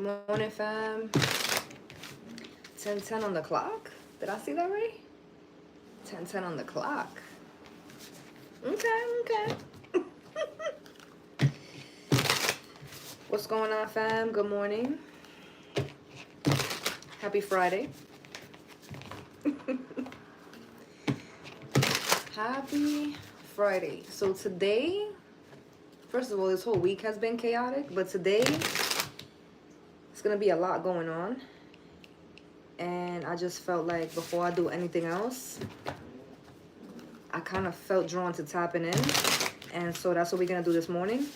morning, fam. 10:10 on the clock. Did I see that right? 10:10 on the clock. Okay. What's going on, fam? Good morning. Happy Friday. Happy Friday. So today, first of all, this whole week has been chaotic, but today it's gonna be a lot going on. And I just felt like before I do anything else, I kind of felt drawn to tapping in. And so that's what we're gonna do this morning.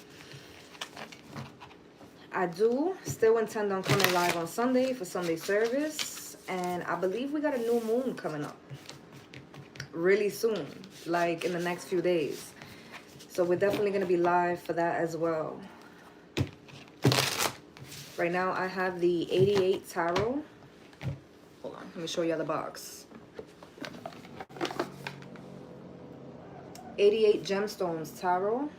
I do still intend on coming live on Sunday for Sunday service. And I believe we got a new moon coming up really soon, like in the next few days. So we're definitely going to be live for that as well. Right now I have the 88 Tarot. Hold on, let me show you the box. 88 Gemstones Tarot.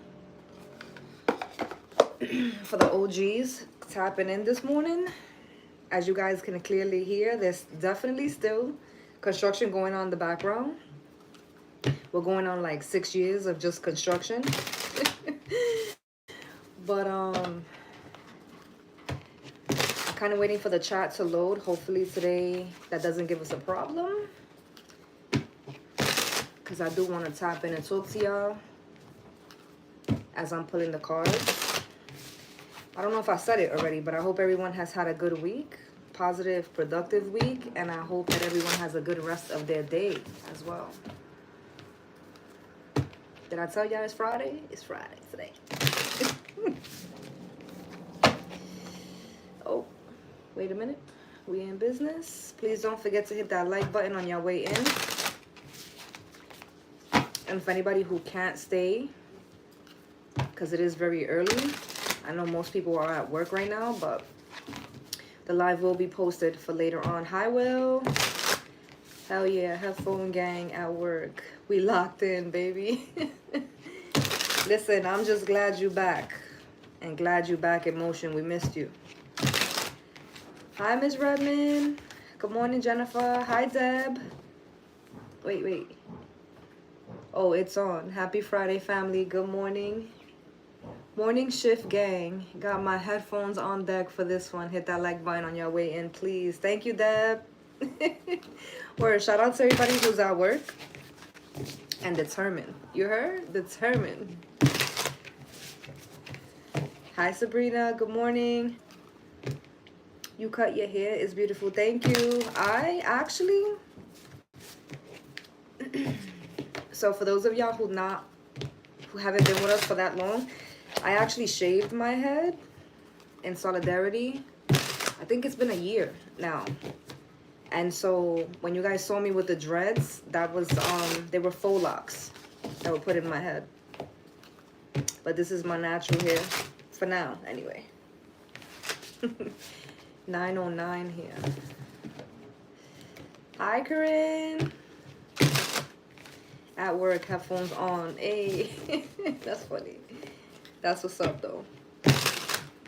For the OGs tapping in this morning. As you guys can clearly hear, there's definitely still construction going on in the background. We're going on like 6 years of just construction. But I'm kind of waiting for the chat to load. Hopefully today that doesn't give us a problem, because I do want to tap in and talk to y'all as I'm pulling the cards. I don't know if I said it already, but I hope everyone has had a good week, positive, productive week, and I hope that everyone has a good rest of their day as well. Did I tell y'all it's Friday? It's Friday today. Oh, wait a minute. We in business. Please don't forget to hit that like button on your way in. And for anybody who can't stay, because it is very early, I know most people are at work right now, but the live will be posted for later on. Hi, Will. Hell yeah, headphone gang at work. We locked in, baby. Listen, I'm just glad you back. And glad you back in motion. We missed you. Hi, Miss Redmond. Good morning, Jennifer. Hi, Deb. Wait. Oh, it's on. Happy Friday, family. Good morning. Morning shift gang. Got my headphones on deck for this one. Hit that like button on your way in, please. Thank you, Deb. Word, shout out to everybody who's at work and determined. You heard? Determined. Hi, Sabrina. Good morning. You cut your hair. It's beautiful. Thank you. I actually... So for those of y'all who haven't been with us for that long, I actually shaved my head in solidarity. I think it's been a year now. And so when you guys saw me with the dreads, that was they were faux locks that were put in my head. But this is my natural hair for now, anyway. 9:09 here. Hi, Corinne. At work, headphones on. Hey, that's funny. That's what's up, though.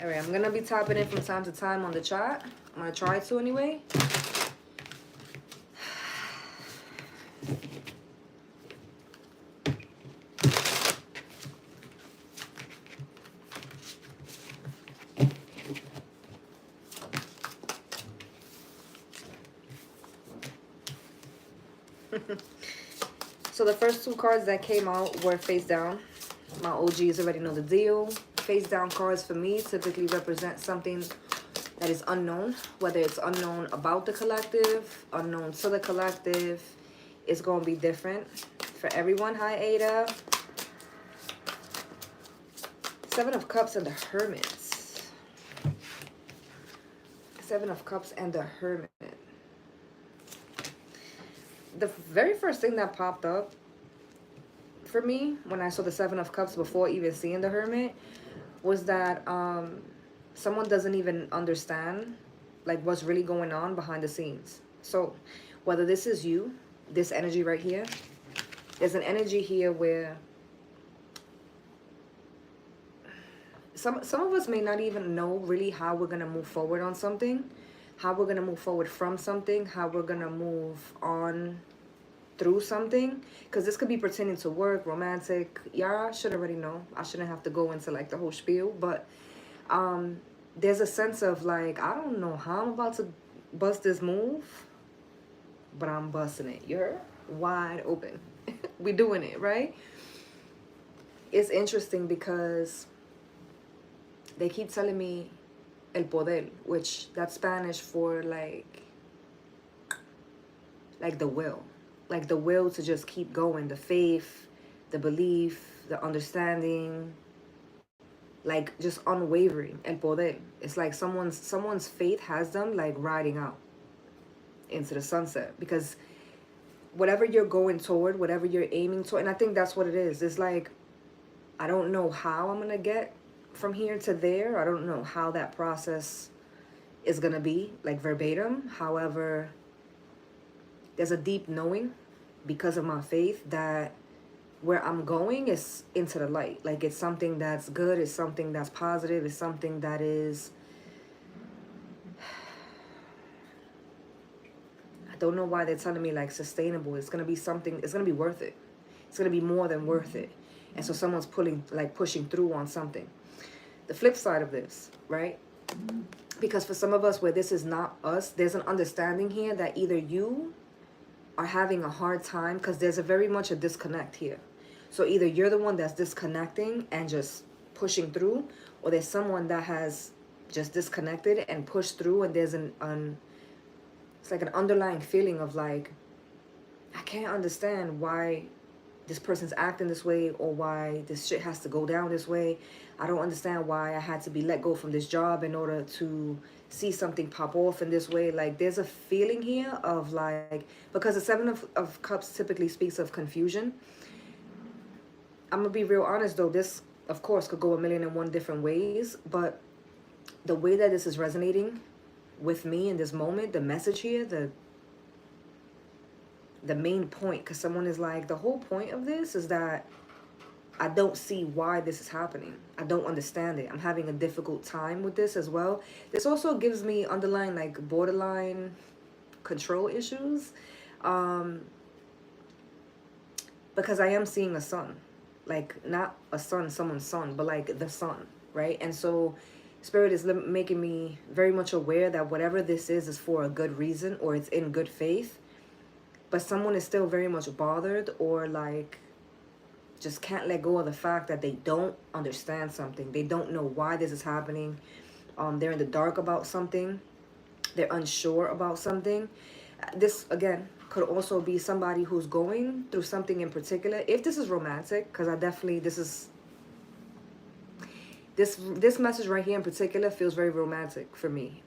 All right, I'm gonna be tapping in from time to time on the chat. I'm gonna try to anyway. So the first two cards that came out were face down. My OGs already know the deal. Face down cards for me typically represent something that is unknown, whether it's unknown about the collective, unknown to the collective. It's going to be different for everyone. Hi, Ada. Seven of Cups and the Hermit. Seven of Cups and the Hermit. The very first thing that popped up for me when I saw the Seven of Cups before even seeing the Hermit was that someone doesn't even understand like what's really going on behind the scenes. So whether this is you, this energy right here, there's an energy here where some of us may not even know really how we're gonna move forward on something, how we're gonna move forward from something, how we're gonna move on through something, because this could be pertaining to work, romantic. Y'all should already know. I shouldn't have to go into like the whole spiel, but there's a sense of like, I don't know how I'm about to bust this move, but I'm busting it. You're wide open. We doing it, right? It's interesting because they keep telling me el poder, which that's Spanish for like the will. Like the will to just keep going, the faith, the belief, the understanding, like just unwavering. El poder. It's like someone's faith has them like riding out into the sunset, because whatever you're going toward, whatever you're aiming toward, and I think that's what it is. It's like, I don't know how I'm gonna get from here to there. I don't know how that process is gonna be like verbatim. However, there's a deep knowing because of my faith that where I'm going is into the light. Like it's something that's good, it's something that's positive, it's something that is, I don't know why they're telling me like sustainable. It's gonna be something, it's gonna be worth it. It's gonna be more than worth it. And so someone's pushing through on something. The flip side of this, right? Because for some of us where this is not us, there's an understanding here that either you are having a hard time, because there's very much a disconnect here. So either you're the one that's disconnecting and just pushing through, or there's someone that has just disconnected and pushed through, and there's it's like an underlying feeling of like, I can't understand why this person's acting this way, or why this shit has to go down this way. I don't understand why I had to be let go from this job in order to see something pop off in this way. Like there's a feeling here of like, because the Seven of Cups typically speaks of confusion. I'm gonna be real honest though, this of course could go 1,000,001 different ways, but the way that this is resonating with me in this moment, the message here, the main point, because someone is like, the whole point of this is that I don't see why this is happening. I don't understand it. I'm having a difficult time with this as well. This also gives me underlying like borderline control issues, because I am seeing a sun, like not a son, someone's son, but like the sun, right? And so Spirit is making me very much aware that whatever this is for a good reason, or it's in good faith. But someone is still very much bothered, or like just can't let go of the fact that they don't understand something. They don't know why this is happening. They're in the dark about something. They're unsure about something. This, again, could also be somebody who's going through something in particular. If this is romantic, because I definitely, this message right here in particular feels very romantic for me.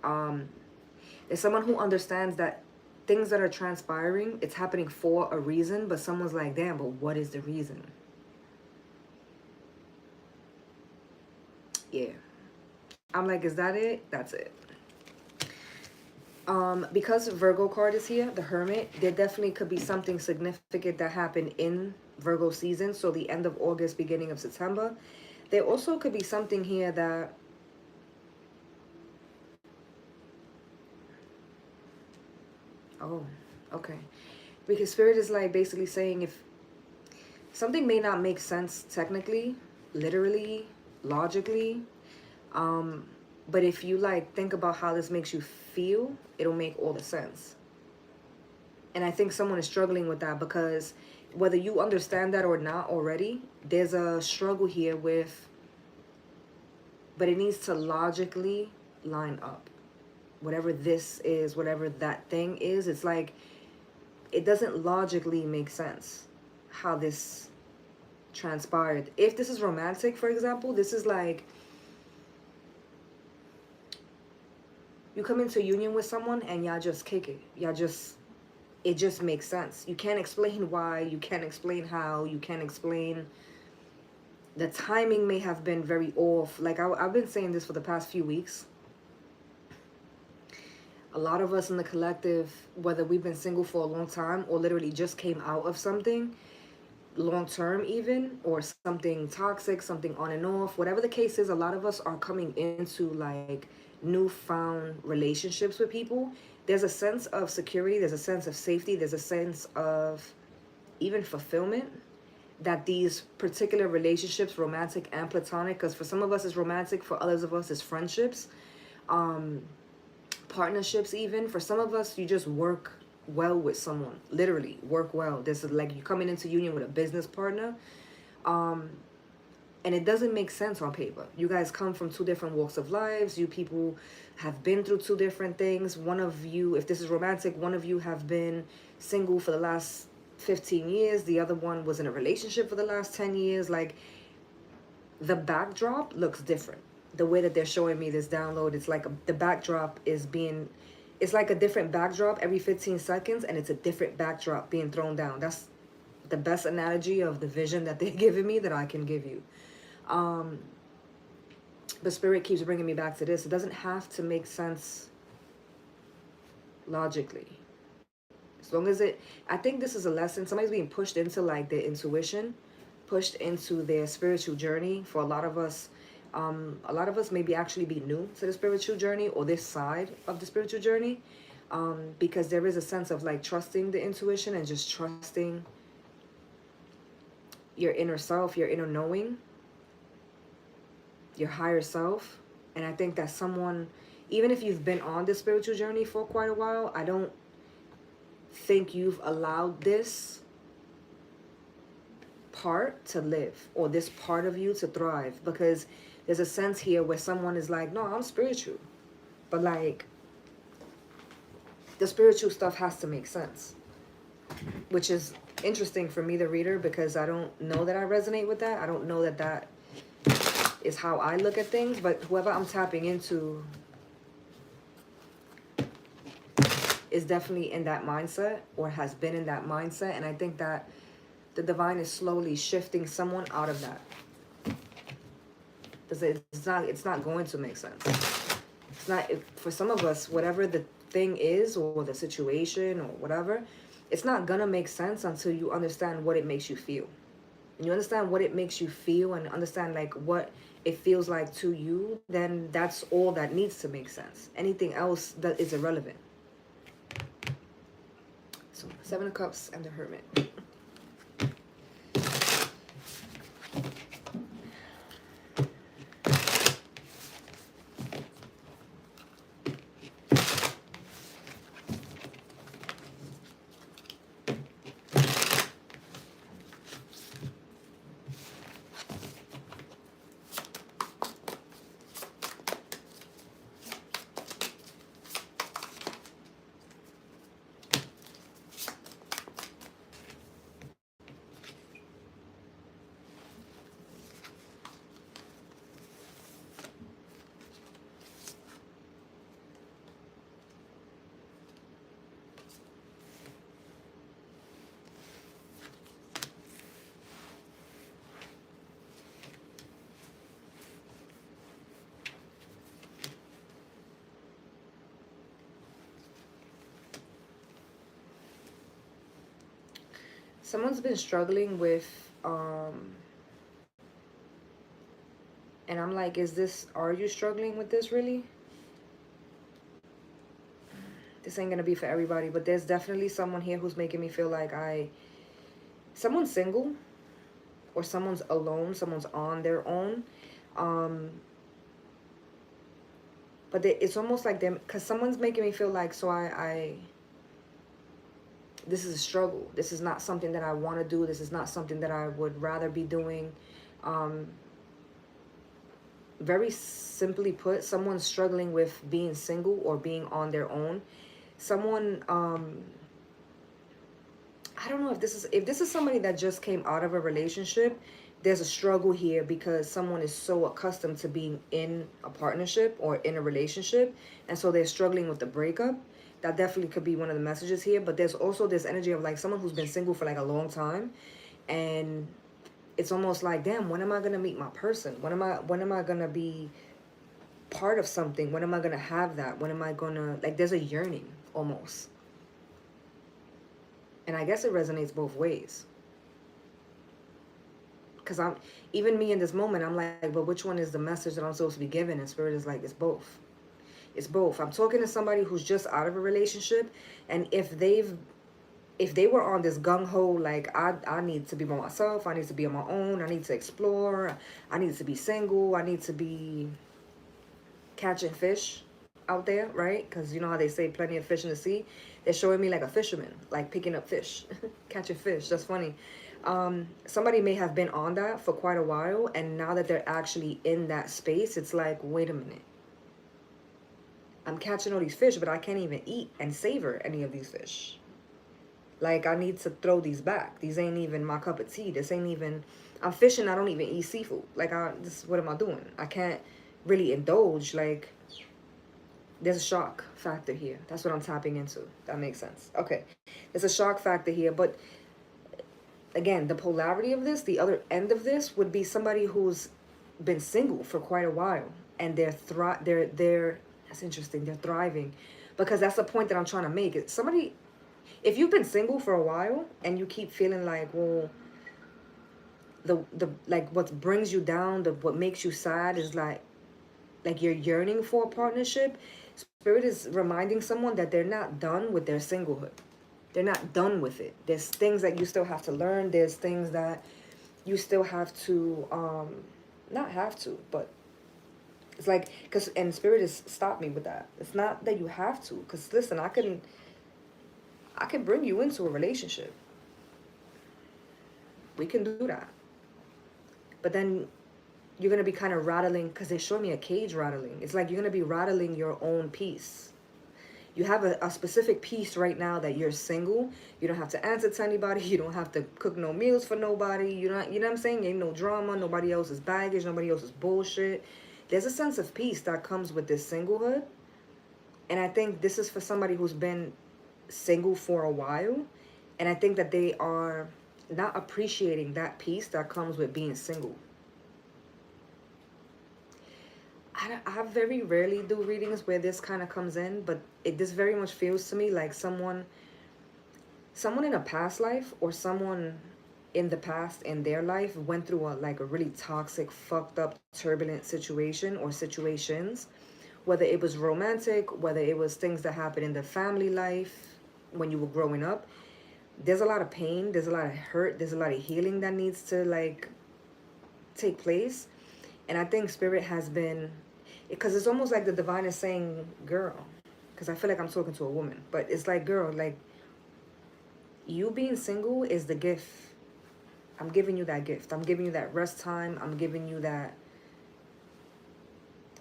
There's someone who understands that things that are transpiring, it's happening for a reason, but someone's like, damn, but what is the reason? Yeah. I'm like, is that it? That's it. Because Virgo card is here, the Hermit, there definitely could be something significant that happened in Virgo season, so the end of August, beginning of September. There also could be something here that oh, okay. Because Spirit is like basically saying, if something may not make sense technically, literally, logically, but if you like think about how this makes you feel, it'll make all the sense. And I think someone is struggling with that, because whether you understand that or not already, there's a struggle here with, but it needs to logically line up. Whatever this is, whatever that thing is, it's like, it doesn't logically make sense how this transpired. If this is romantic, for example, this is like, you come into union with someone and y'all just kick it. It just makes sense. You can't explain why, you can't explain how, you can't explain. The timing may have been very off. Like I've been saying this for the past few weeks. A lot of us in the collective, whether we've been single for a long time or literally just came out of something, long term even, or something toxic, something on and off, whatever the case is. A lot of us are coming into like newfound relationships with people. There's a sense of security, there's a sense of safety, there's a sense of even fulfillment that these particular relationships, romantic and platonic, because for some of us it's romantic, for others of us it's friendships, partnerships. Even for some of us, you just work well with someone, literally work well. This is like you coming into union with a business partner, and it doesn't make sense on paper. You guys come from two different walks of lives. You people have been through two different things. One of you, if this is romantic, one of you have been single for the last 15 years. The other one was in a relationship for the last 10 years. Like, the backdrop looks different. The way that they're showing me this download, it's like the backdrop is being, it's like a different backdrop every 15 seconds, and it's a different backdrop being thrown down. That's the best analogy of the vision that they're giving me that I can give you. But Spirit keeps bringing me back to this. It doesn't have to make sense logically. As long as it, I think this is a lesson. Somebody's being pushed into like their intuition, pushed into their spiritual journey. For a lot of us maybe actually be new to the spiritual journey, or this side of the spiritual journey, because there is a sense of like trusting the intuition and just trusting your inner self, your inner knowing, your higher self. And I think that someone, even if you've been on this spiritual journey for quite a while, I don't think you've allowed this part to live, or this part of you to thrive, because there's a sense here where someone is like, no, I'm spiritual, but like the spiritual stuff has to make sense, which is interesting for me, the reader, because I don't know that I resonate with that. I don't know that that is how I look at things, but whoever I'm tapping into is definitely in that mindset, or has been in that mindset. And I think that the divine is slowly shifting someone out of that. Because it's not going to make sense. It's not, for some of us, whatever the thing is, or the situation, or whatever, it's not gonna make sense until you understand what it makes you feel. And you understand what it makes you feel, and understand like what it feels like to you, then that's all that needs to make sense. Anything else that is irrelevant. So, Seven of Cups and the Hermit. Someone's been struggling with, and I'm like, are you struggling with this really? This ain't gonna be for everybody, but there's definitely someone here who's making me feel like someone's single, or someone's alone, someone's on their own. But it's almost like them, because someone's making me feel like, so this is a struggle. This is not something that I want to do. This is not something that I would rather be doing. Very simply put, someone's struggling with being single or being on their own. Someone, I don't know if this is somebody that just came out of a relationship. There's a struggle here because someone is so accustomed to being in a partnership or in a relationship, and so they're struggling with the breakup. That definitely could be one of the messages here. But there's also this energy of like someone who's been single for like a long time, and it's almost like, damn, when am I gonna meet my person? When am I gonna be part of something? When am I gonna have that? When am I gonna, like, there's a yearning almost. And I guess it resonates both ways. because I'm, even me in this moment, I'm like, but which one is the message that I'm supposed to be giving? And Spirit is like, it's both. It's both. I'm talking to somebody who's just out of a relationship, and if they were on this gung-ho, like, I need to be by myself, I need to be on my own, I need to explore, I need to be single, I need to be catching fish out there, right? Because you know how they say plenty of fish in the sea. They're showing me like a fisherman, like picking up fish, catching fish. That's funny. Somebody may have been on that for quite a while, and now that they're actually in that space, it's like, wait a minute, I'm catching all these fish, but I can't even eat and savor any of these fish. Like, I need to throw these back. These ain't even my cup of tea. This ain't even, I'm fishing, I don't even eat seafood. Like, what am I doing? I can't really indulge. Like, there's a shock factor here. That's what I'm tapping into. That makes sense. Okay. There's a shock factor here. But again, the polarity of this, the other end of this would be somebody who's been single for quite a while. And they're that's interesting. They're thriving. Because that's the point that I'm trying to make. It's somebody, if you've been single for a while and you keep feeling like, well, the like what brings you down, what makes you sad is like you're yearning for a partnership. Spirit is reminding someone that they're not done with their singlehood. They're not done with it. There's things that you still have to learn. There's things that you still have to, not have to, but it's like, and Spirit has stopped me with that. It's not that you have to, because listen, I can bring you into a relationship. We can do that. But then you're going to be kind of rattling, because they showed me a cage rattling. It's like you're going to be rattling your own peace. You have a specific peace right now that you're single. You don't have to answer to anybody. You don't have to cook no meals for nobody. You know what I'm saying? Ain't no drama, nobody else's baggage, nobody else's bullshit. There's a sense of peace that comes with this singlehood. And I think this is for somebody who's been single for a while. And I think that they are not appreciating that peace that comes with being single. I very rarely do readings where this kind of comes in, but this very much feels to me like someone in a past life, or someone in the past in their life went through a really toxic, fucked up, turbulent situation or situations, whether it was romantic, whether it was things that happened in the family life when you were growing up. There's a lot of pain, there's a lot of hurt, there's a lot of healing that needs to like take place. And I think Spirit has been, because it's almost like the divine is saying, girl, because I feel like I'm talking to a woman, but it's like, girl, like, you being single is the gift. I'm giving you that gift. I'm giving you that rest time. I'm giving you that.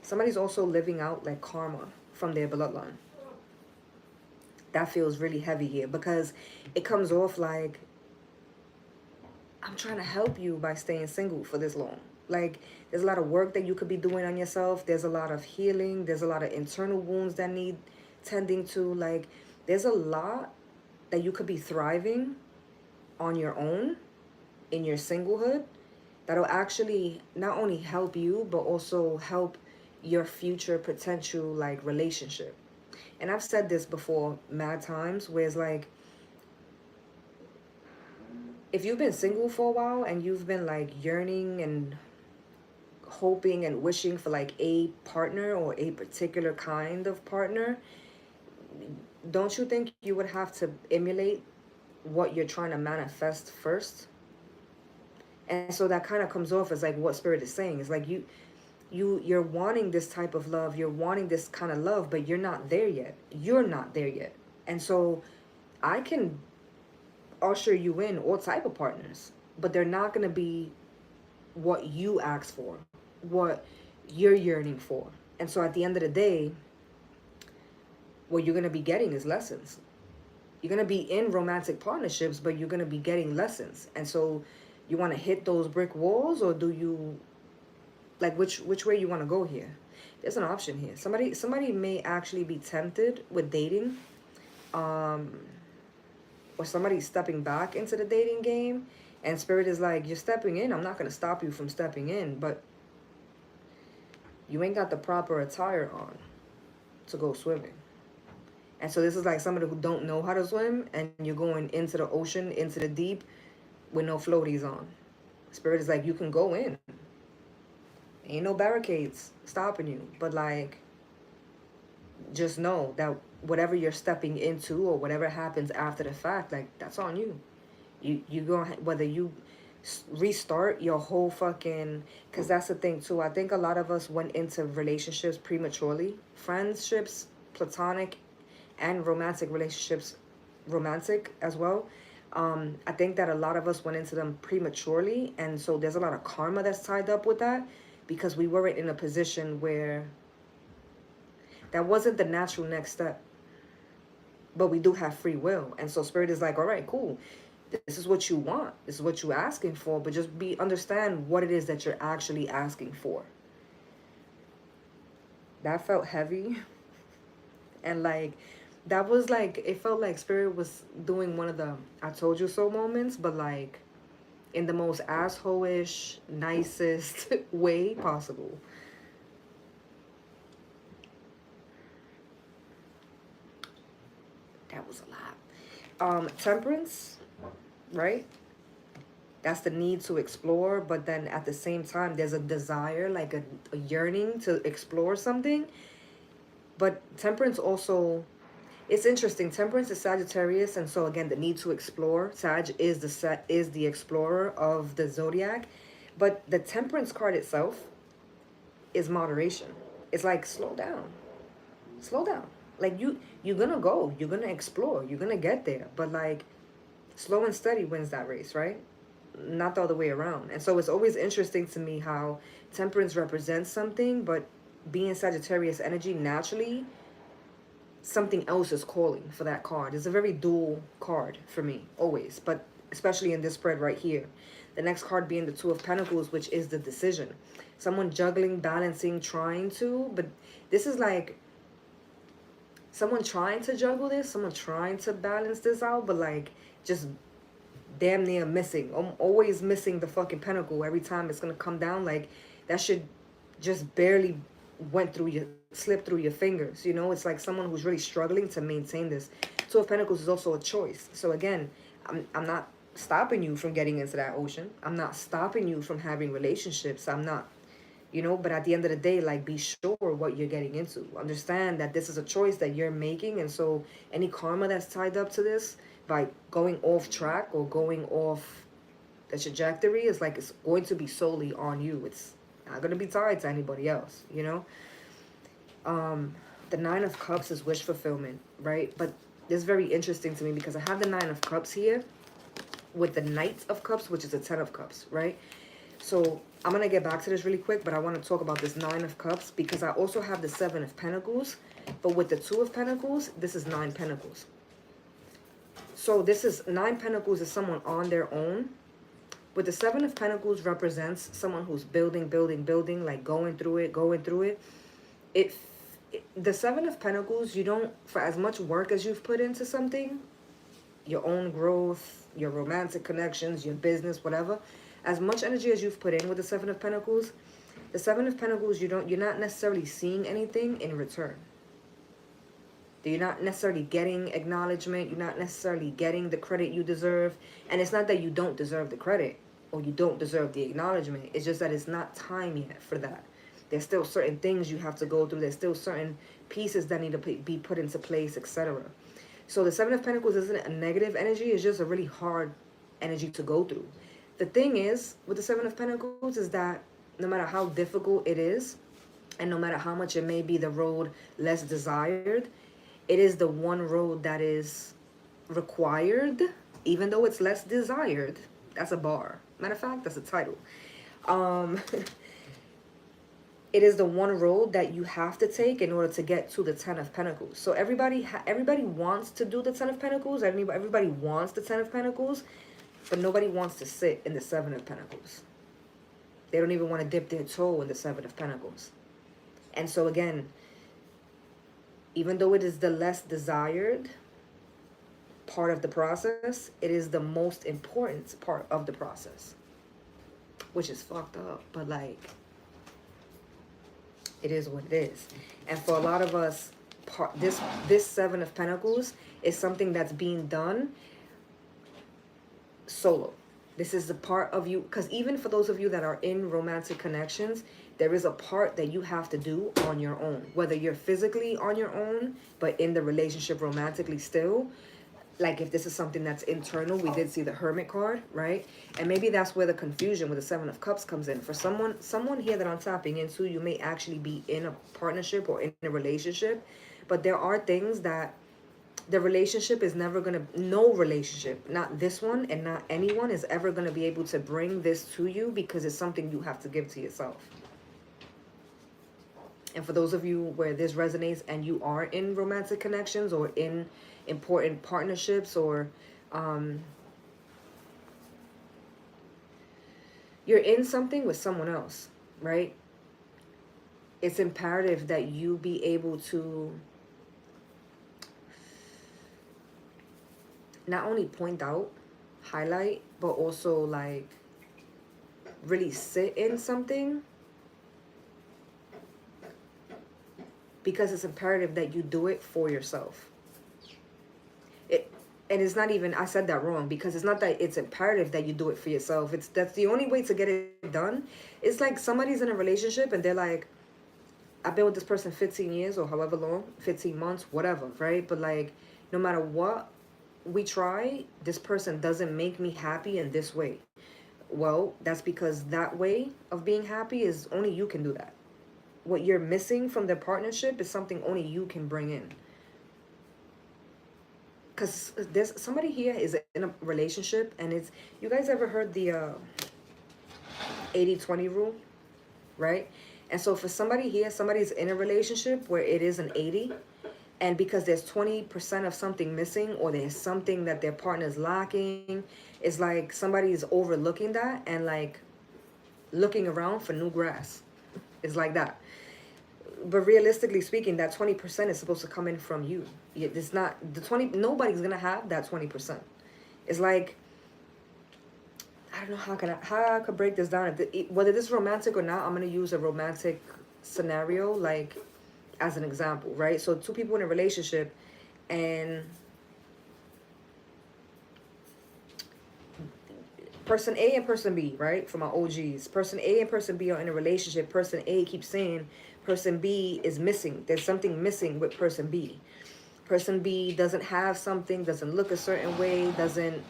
Somebody's also living out like karma from their bloodline. That feels really heavy here, because it comes off like, I'm trying to help you by staying single for this long. Like, there's a lot of work that you could be doing on yourself. There's a lot of healing. There's a lot of internal wounds that need tending to. Like, there's a lot that you could be thriving on your own in your singlehood that'll actually not only help you, but also help your future potential like relationship. And I've said this before mad times, where it's like, if you've been single for a while and you've been like yearning and hoping and wishing for like a partner or a particular kind of partner, don't you think you would have to emulate what you're trying to manifest first? And so that kind of comes off as like what Spirit is saying. It's like you're wanting this type of love, you're wanting this kind of love, but you're not there yet. You're not there yet. And so I can usher you in all type of partners, but they're not going to be what you asked for, what you're yearning for. And so at the end of the day, what you're going to be getting is lessons. You're going to be in romantic partnerships, but you're going to be getting lessons. And so you want to hit those brick walls, or do you, like, which way you want to go here? There's an option here. Somebody may actually be tempted with dating, or somebody's stepping back into the dating game, and Spirit is like, you're stepping in. I'm not going to stop you from stepping in, but you ain't got the proper attire on to go swimming. And so this is like somebody who don't know how to swim, and you're going into the ocean, into the deep, with no floaties on. Spirit is like, you can go in. Ain't no barricades stopping you. But like, just know that whatever you're stepping into or whatever happens after the fact, like, that's on you. You go, whether you restart your whole fucking, because that's the thing too. I think a lot of us went into relationships prematurely. Friendships, platonic and romantic relationships, romantic as well. I think that a lot of us went into them prematurely, and so there's a lot of karma that's tied up with that, because we weren't in a position where that wasn't the natural next step. But we do have free will, and so Spirit is like, all right, cool, this is what you want, this is what you're asking for, but just understand what it is that you're actually asking for. That felt heavy. And like, that was like, it felt like Spirit was doing one of the I told you so moments, but like in the most asshole-ish, nicest way possible. That was a lot. Temperance, right? That's the need to explore, but then at the same time, there's a desire, like a yearning to explore something. But temperance also, it's interesting. Temperance is Sagittarius, and so again, the need to explore. Sag is the explorer of the zodiac, but the Temperance card itself is moderation. It's like, slow down, slow down. Like, you're gonna go, you're gonna explore, you're gonna get there, but like, slow and steady wins that race, right? Not the other way around. And so it's always interesting to me how Temperance represents something, but being Sagittarius energy, naturally something else is calling for that card. It's a very dual card for me, always, but especially in this spread right here. The next card being the Two of Pentacles, which is the decision. Someone juggling, balancing, trying to, but this is like someone trying to juggle this, someone trying to balance this out, but like just damn near missing. I'm always missing the fucking pentacle every time it's gonna come down. Like, that should just barely slipped through your fingers. You know, it's like someone who's really struggling to maintain this. Two of Pentacles is also a choice. So again, I'm not stopping you from getting into that ocean. I'm not stopping you from having relationships. I'm not, you know, but at the end of the day, like, be sure what you're getting into. Understand that this is a choice that you're making, and so any karma that's tied up to this by going off track or going off the trajectory is like, it's going to be solely on you. It's not going to be tied to anybody else, you know. The Nine of Cups is wish fulfillment, right? But this is very interesting to me because I have the Nine of Cups here with the Knight of Cups, which is the Ten of Cups, right? So I'm going to get back to this really quick, but I want to talk about this Nine of Cups because I also have the Seven of Pentacles, but with the Two of Pentacles, this is Nine Pentacles. So this is Nine Pentacles is someone on their own. With the Seven of Pentacles represents someone who's building, like going through it. The Seven of Pentacles, you don't, for as much work as you've put into something, your own growth, your romantic connections, your business, whatever, as much energy as you've put in with the Seven of Pentacles, the Seven of Pentacles, you're not necessarily seeing anything in return. You're not necessarily getting acknowledgement. You're not necessarily getting the credit you deserve. And it's not that you don't deserve the credit or you don't deserve the acknowledgement. It's just that it's not time yet for that. There's still certain things you have to go through. There's still certain pieces that need to be put into place, etc. So the Seven of Pentacles isn't a negative energy. It's just a really hard energy to go through. The thing is, with the Seven of Pentacles, is that no matter how difficult it is, and no matter how much it may be the road less desired, it is the one road that is required, even though it's less desired. That's a bar. Matter of fact, that's a title. It is the one road that you have to take in order to get to the Ten of Pentacles. So everybody wants to do the Ten of Pentacles. Everybody wants the Ten of Pentacles, but nobody wants to sit in the Seven of Pentacles. They don't even want to dip their toe in the Seven of Pentacles. And so again, even though it is the less desired part of the process, it is the most important part of the process. Which is fucked up, but like, it is what it is. And for a lot of us, this Seven of Pentacles is something that's being done solo. This is the part of you, because even for those of you that are in romantic connections, there is a part that you have to do on your own. Whether you're physically on your own, but in the relationship romantically still. Like if this is something that's internal, we did see the Hermit card, right? And maybe that's where the confusion with the Seven of Cups comes in. For someone here that I'm tapping into, you may actually be in a partnership or in a relationship, but there are things that the relationship is never going to, no relationship, not this one and not anyone is ever going to be able to bring this to you, because it's something you have to give to yourself. And for those of you where this resonates and you are in romantic connections or in important partnerships, or you're in something with someone else, right? It's imperative that you be able to not only point out, highlight, but also like really sit in something, because it's imperative that you do it for yourself. And it's not even, I said that wrong, because it's not that it's imperative that you do it for yourself. That's the only way to get it done. It's like somebody's in a relationship and they're like, I've been with this person 15 years or however long, 15 months, whatever, right? But like, no matter what we try, this person doesn't make me happy in this way. Well, that's because that way of being happy is only you can do that. What you're missing from the partnership is something only you can bring in. Because there's somebody here is in a relationship, and it's, you guys ever heard the 80-20 rule, right? And so for somebody here, somebody's in a relationship where it is an 80, and because there's 20% of something missing, or there's something that their partner's lacking, it's like somebody's overlooking that and like looking around for new grass. It's like that. But realistically speaking, that 20% is supposed to come in from you. It's not the 20. Nobody's gonna have that 20%. It's like, I don't know how I could break this down. Whether this is romantic or not, I'm gonna use a romantic scenario like as an example, right? So two people in a relationship, and person A and person B, right? For my OGs, person A and person B are in a relationship. Person A keeps saying person B is missing. There's something missing with person B. Person B doesn't have something, doesn't look a certain way, doesn't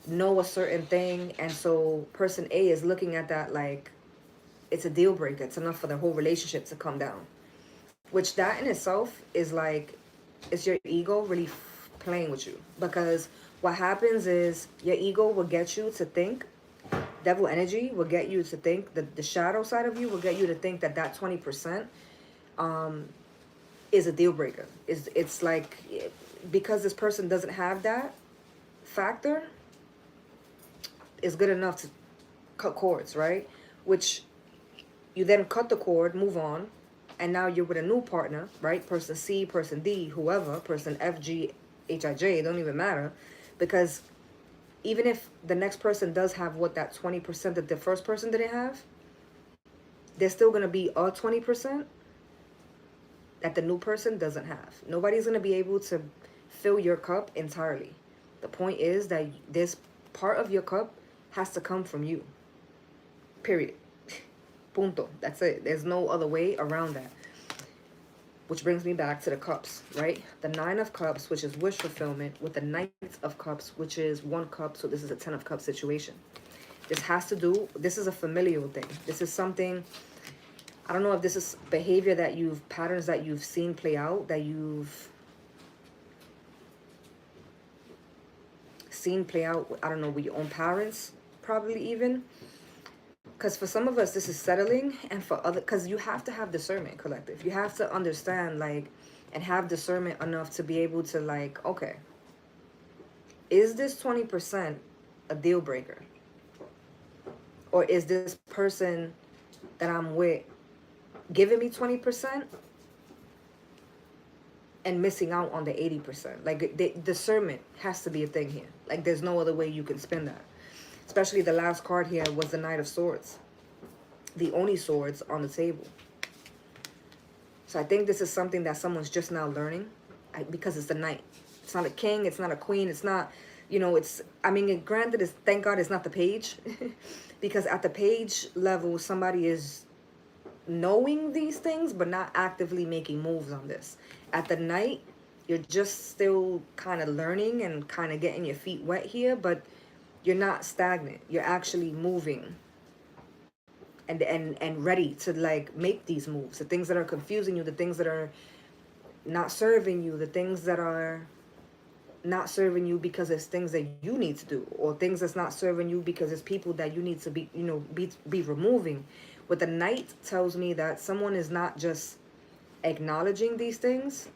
know a certain thing. And so person A is looking at that like it's a deal breaker. It's enough for the whole relationship to come down. Which that in itself is like, it's your ego really playing with you. Because what happens is your ego will get you to think, devil energy will get you to think, the shadow side of you will get you to think that that 20% is a deal breaker. It's like, because this person doesn't have that factor, is good enough to cut cords, right? Which you then cut the cord, move on, and now you're with a new partner, right? Person C, person D, whoever, person F, G, H, I, J, it don't even matter. Because even if the next person does have what that 20% that the first person didn't have, there's still going to be a 20% that the new person doesn't have. Nobody's going to be able to fill your cup entirely. The point is that this part of your cup has to come from you. Period. Punto. That's it. There's no other way around that. Which brings me back to the cups, right? The 9 of Cups, which is wish fulfillment, with the Knight of Cups, which is 1 cup. So this is a 10 of Cups situation. This has to do, this is a familial thing. This is something, I don't know if this is behavior that patterns that you've seen play out, that you've seen play out, I don't know, with your own parents, probably even. Because for some of us, this is settling, and for other, because you have to have discernment, collective. You have to understand, like, and have discernment enough to be able to, like, okay, is this 20% a deal breaker? Or is this person that I'm with giving me 20% and missing out on the 80%? Like, discernment has to be a thing here. Like, there's no other way you can spin that. Especially the last card here was the Knight of Swords. The only swords on the table. So I think this is something that someone's just now learning. Because it's the Knight. It's not a king. It's not a queen. It's not, you know, it's, I mean, granted, it's, thank God it's not the page. Because at the page level, somebody is knowing these things, but not actively making moves on this. At the night, you're just still kind of learning and kind of getting your feet wet here, but you're not stagnant. You're actually moving and ready to like make these moves. The things that are confusing you, the things that are not serving you, the things that are not serving you because it's things that you need to do, or things that's not serving you because it's people that you need to be, you know, be removing. What the night tells me that someone is not just acknowledging these things,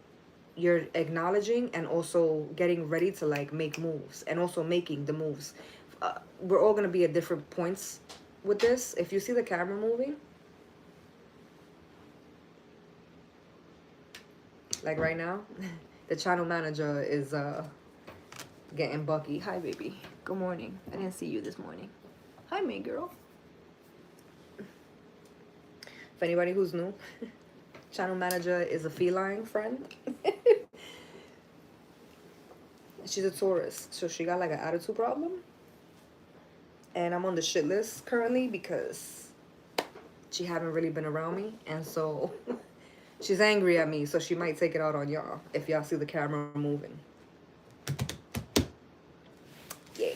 you're acknowledging and also getting ready to like make moves and also making the moves. We're all going to be at different points with this. If you see the camera moving, like right now, the channel manager is getting Bucky. Hi, baby. Good morning. I didn't see you this morning. Hi, May girl. If anybody who's new, channel manager is a feline friend. She's a Taurus, so she got like an attitude problem. And I'm on the shit list currently because she haven't really been around me. And so she's angry at me, so she might take it out on y'all if y'all see the camera moving. Yeah.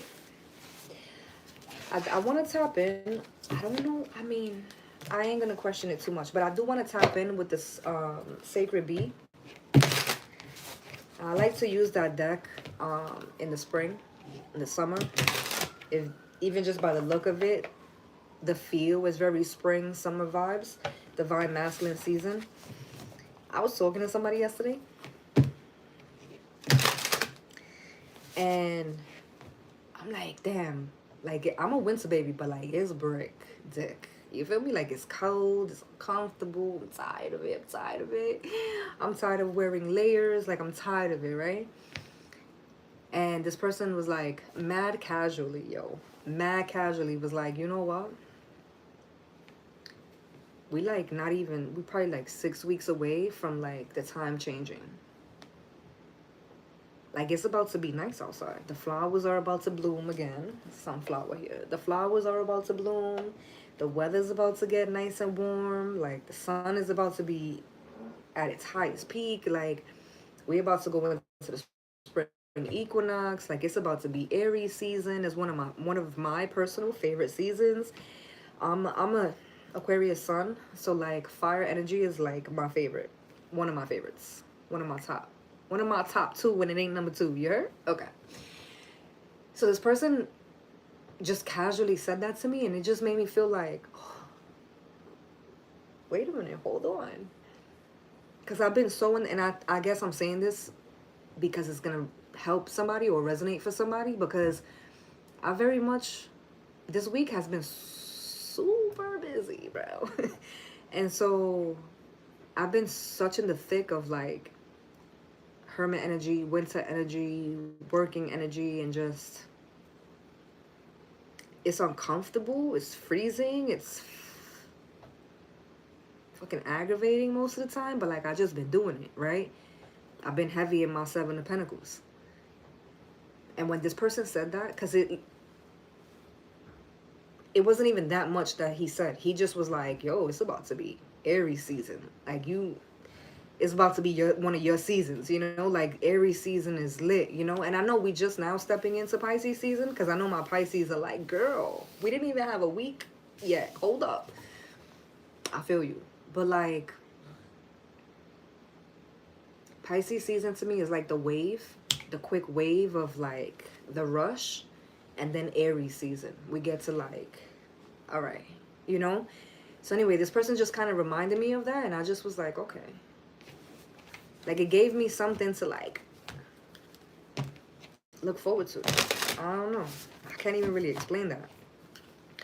I want to tap in. I don't know. I mean, I ain't going to question it too much, but I do want to tap in with this Sacred Bee. I like to use that deck in the spring, in the summer. If even just by the look of it, the feel is very spring, summer vibes. Divine masculine season. I was talking to somebody yesterday, and I'm like, damn, like I'm a winter baby, but like it's brick dick. You feel me? Like it's cold, it's uncomfortable. I'm tired of it. I'm tired of it. I'm tired of wearing layers. Like I'm tired of it, right? And this person was like, mad casually, mad casually was like, you know what? We like not even, we probably like 6 weeks away from like the time changing. Like it's about to be nice outside. The flowers are about to bloom again. Sunflower here. The flowers are about to bloom. The weather's about to get nice and warm. Like the sun is about to be at its highest peak. Like we're about to go into the spring equinox. Like it's about to be Aries season. It's one of my personal favorite seasons. I'm a Aquarius sun, so like fire energy is like my favorite. One of my favorites. One of my top 2 when it ain't number 2. You heard? Okay. So this person just casually said that to me, and it just made me feel like, oh, wait a minute, hold on. Because I've been so and I guess I'm saying this because it's gonna help somebody or resonate for somebody, because I very much, this week has been super busy, bro. And so I've been such in the thick of like hermit energy, winter energy, working energy, and just it's uncomfortable, it's freezing, it's fucking aggravating most of the time, but like I just been doing it, right? I've been heavy in my 7 of Pentacles. And when this person said that, because it wasn't even that much that he said. He just was like, yo, it's about to be Aries season. Like it's about to be one of your seasons, you know? Like Aries season is lit, you know? And I know we just now stepping into Pisces season, because I know my Pisces are like, girl, we didn't even have a week yet. Hold up. I feel you. But like Pisces season to me is like the wave, the quick wave of like the rush. And then Aries season, we get to like, all right, you know? So anyway, this person just kind of reminded me of that, and I just was like, okay. Like it gave me something to like look forward to. I don't know. I can't even really explain that.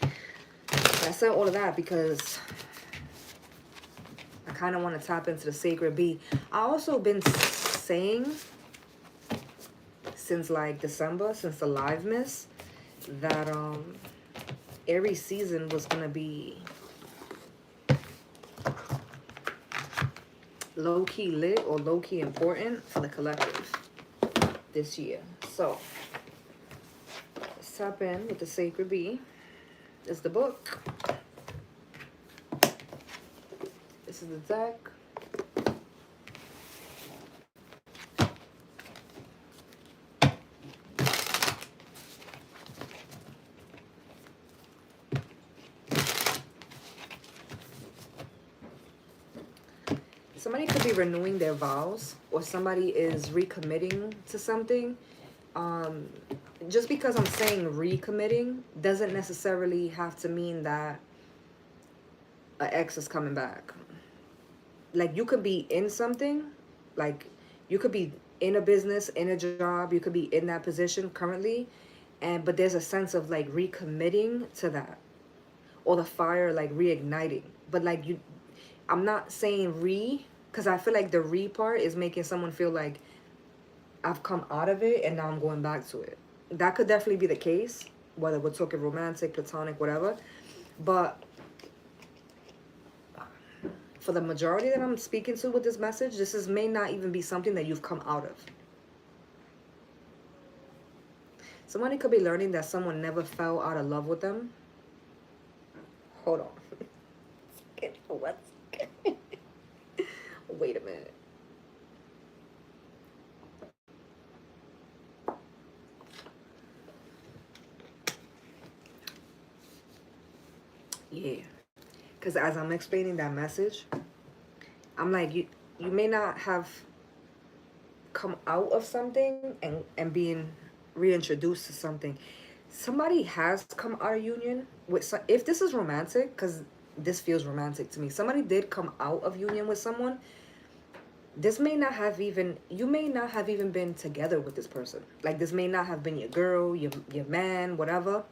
But I said all of that because I kind of want to tap into the Sacred Bee. I also been saying since like December, since the live miss, that Aries season was gonna be low-key lit or low-key important for the collective this year. So Tap in with the Sacred Bee. This is the book. This is the deck. Somebody could be renewing their vows, or somebody is recommitting to something. Just because I'm saying recommitting doesn't necessarily have to mean that an ex is coming back. Like, you could be in something, like you could be in a business, in a job, you could be in that position currently, but there's a sense of like recommitting to that, or the fire like reigniting. But like, I'm not saying because I feel like the part is making someone feel like I've come out of it and now I'm going back to it. That could definitely be the case, whether we're talking romantic, platonic, whatever. But for the majority that I'm speaking to with this message, this may not even be something that you've come out of. Somebody could be learning that someone never fell out of love with them. Hold on. What's wait a minute. Yeah. Because as I'm explaining that message, I'm like, you may not have come out of something and being reintroduced to something. Somebody has come out of union with if this is romantic, because this feels romantic to me. Somebody did come out of union with someone. This may not have even, you may not have even been together with this person. Like, this may not have been your girl, your man, whatever.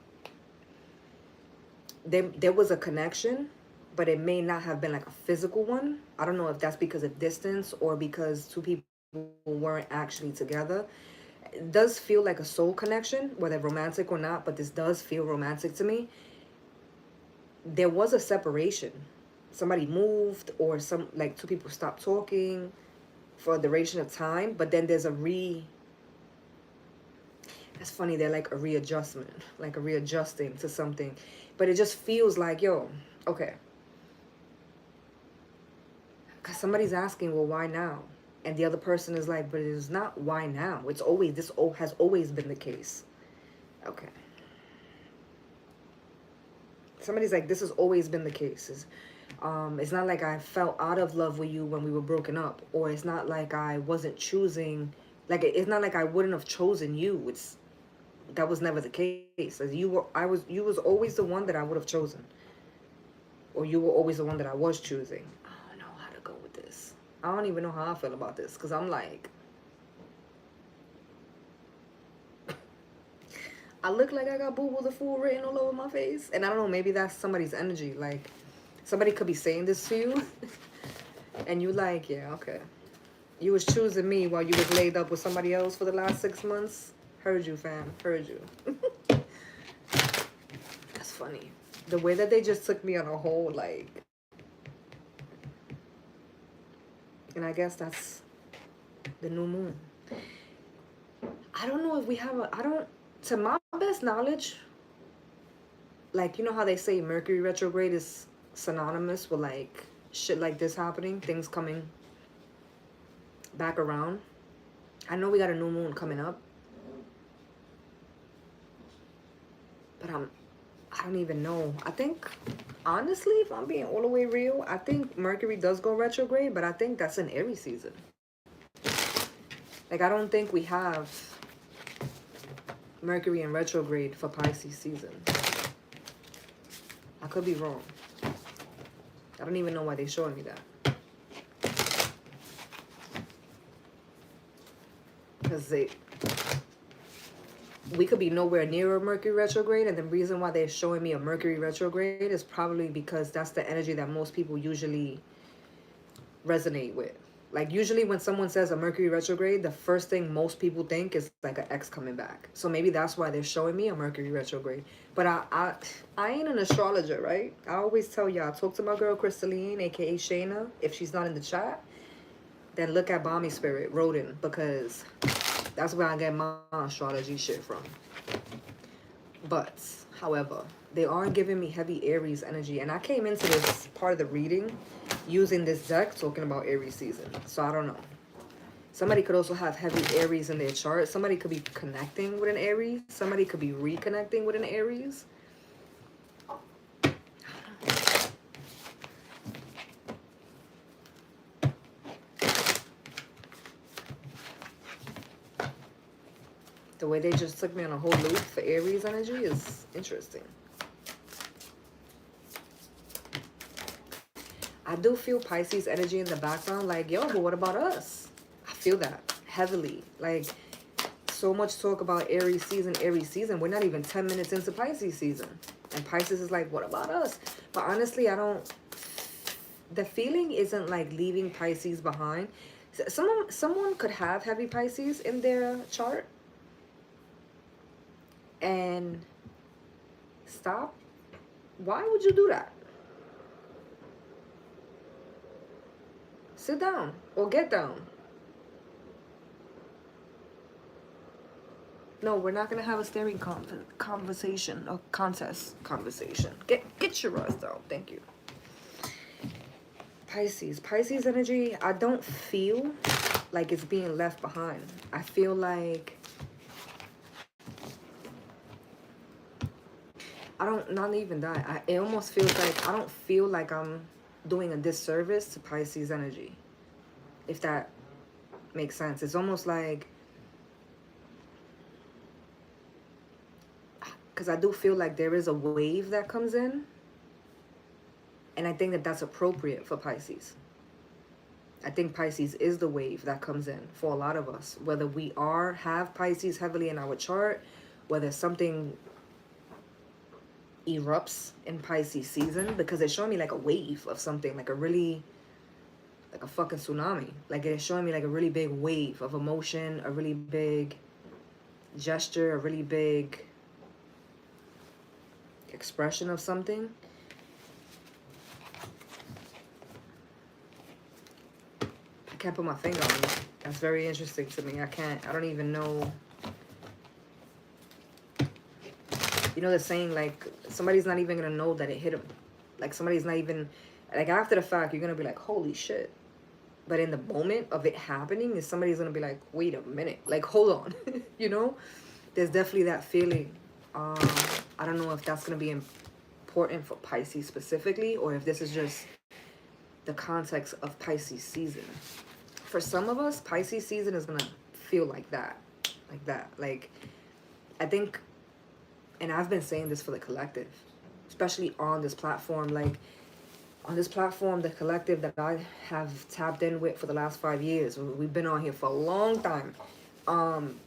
There was a connection, but it may not have been like a physical one. I don't know if that's because of distance or because two people weren't actually together. It does feel like a soul connection, whether romantic or not, but this does feel romantic to me. There was a separation. Somebody moved, or like two people stopped talking for a duration of time, but then there's that's funny, they're like a readjustment, like a readjusting to something. But it just feels like, yo, okay. Because somebody's asking, well, why now? And the other person is like, but it is not why now. It's always, this has always been the case. Okay. Somebody's like, this has always been the case. It's not like I fell out of love with you when we were broken up. Or it's not like I wasn't choosing. Like, it's not like I wouldn't have chosen you. That was never the case. As you was always the one that I would have chosen. Or you were always the one that I was choosing. I don't know how to go with this. I don't even know how I feel about this. Because I'm like, I look like I got boo-boo the fool written all over my face. And I don't know, maybe that's somebody's energy. Like, somebody could be saying this to you. And you like, yeah, okay. You was choosing me while you was laid up with somebody else for the last 6 months. Heard you, fam. Heard you. That's funny. The way that they just took me on a whole, like... And I guess that's the new moon. I don't know if we have to my best knowledge, like, you know how they say Mercury retrograde is synonymous with, like, shit like this happening, things coming back around. I know we got a new moon coming up, but I don't even know. I think, honestly, if I'm being all the way real, I think Mercury does go retrograde, but I think that's in Aries season. Like, I don't think we have Mercury in retrograde for Pisces season. I could be wrong. I don't even know why they're showing me that. Because we could be nowhere near a Mercury retrograde, and the reason why they're showing me a Mercury retrograde is probably because that's the energy that most people usually resonate with. Like, usually when someone says a Mercury retrograde, the first thing most people think is like an ex coming back. So maybe that's why they're showing me a Mercury retrograde. But I ain't an astrologer, right? I always tell y'all, talk to my girl Crystalline, aka Shayna. If she's not in the chat, then look at Balmy Spirit, Rodin, because that's where I get my astrology shit from. But, however, they are giving me heavy Aries energy. And I came into this part of the reading using this deck talking about Aries season. So I don't know. Somebody could also have heavy Aries in their chart. Somebody could be connecting with an Aries. Somebody could be reconnecting with an Aries. The way they just took me on a whole loop for Aries energy is interesting. I do feel Pisces energy in the background. Like, yo, but what about us? I feel that heavily. Like, so much talk about Aries season, Aries season. We're not even 10 minutes into Pisces season. And Pisces is like, what about us? But honestly, I don't... The feeling isn't like leaving Pisces behind. Someone could have heavy Pisces in their chart and stop. Why would you do that? Sit down or get down. No, we're not gonna have a staring conversation or contest conversation. Get your ass down. Thank you. Pisces energy. I don't feel like it's being left behind. I feel like not even that. It almost feels like I don't feel like I'm doing a disservice to Pisces energy. If that makes sense. It's almost like, because I do feel like there is a wave that comes in. And I think that that's appropriate for Pisces. I think Pisces is the wave that comes in for a lot of us. Whether we have Pisces heavily in our chart, whether something erupts in Pisces season, because it's showing me like a wave of something, like a fucking tsunami. Like it's showing me like a really big wave of emotion, a really big gesture, a really big expression of something. I can't put my finger on it. That's very interesting to me. I don't even know. You know the saying, like, somebody's not even going to know that it hit them. Like, somebody's not even, like, after the fact, you're going to be like, holy shit. But in the moment of it happening, somebody's going to be like, wait a minute. Like, hold on. You know? There's definitely that feeling. I don't know if that's going to be important for Pisces specifically, or if this is just the context of Pisces season. For some of us, Pisces season is going to feel like that. Like that. Like, I think... And I've been saying this for the collective, especially on this platform. Like, on this platform, the collective that I have tapped in with for the last 5 years, we've been on here for a long time.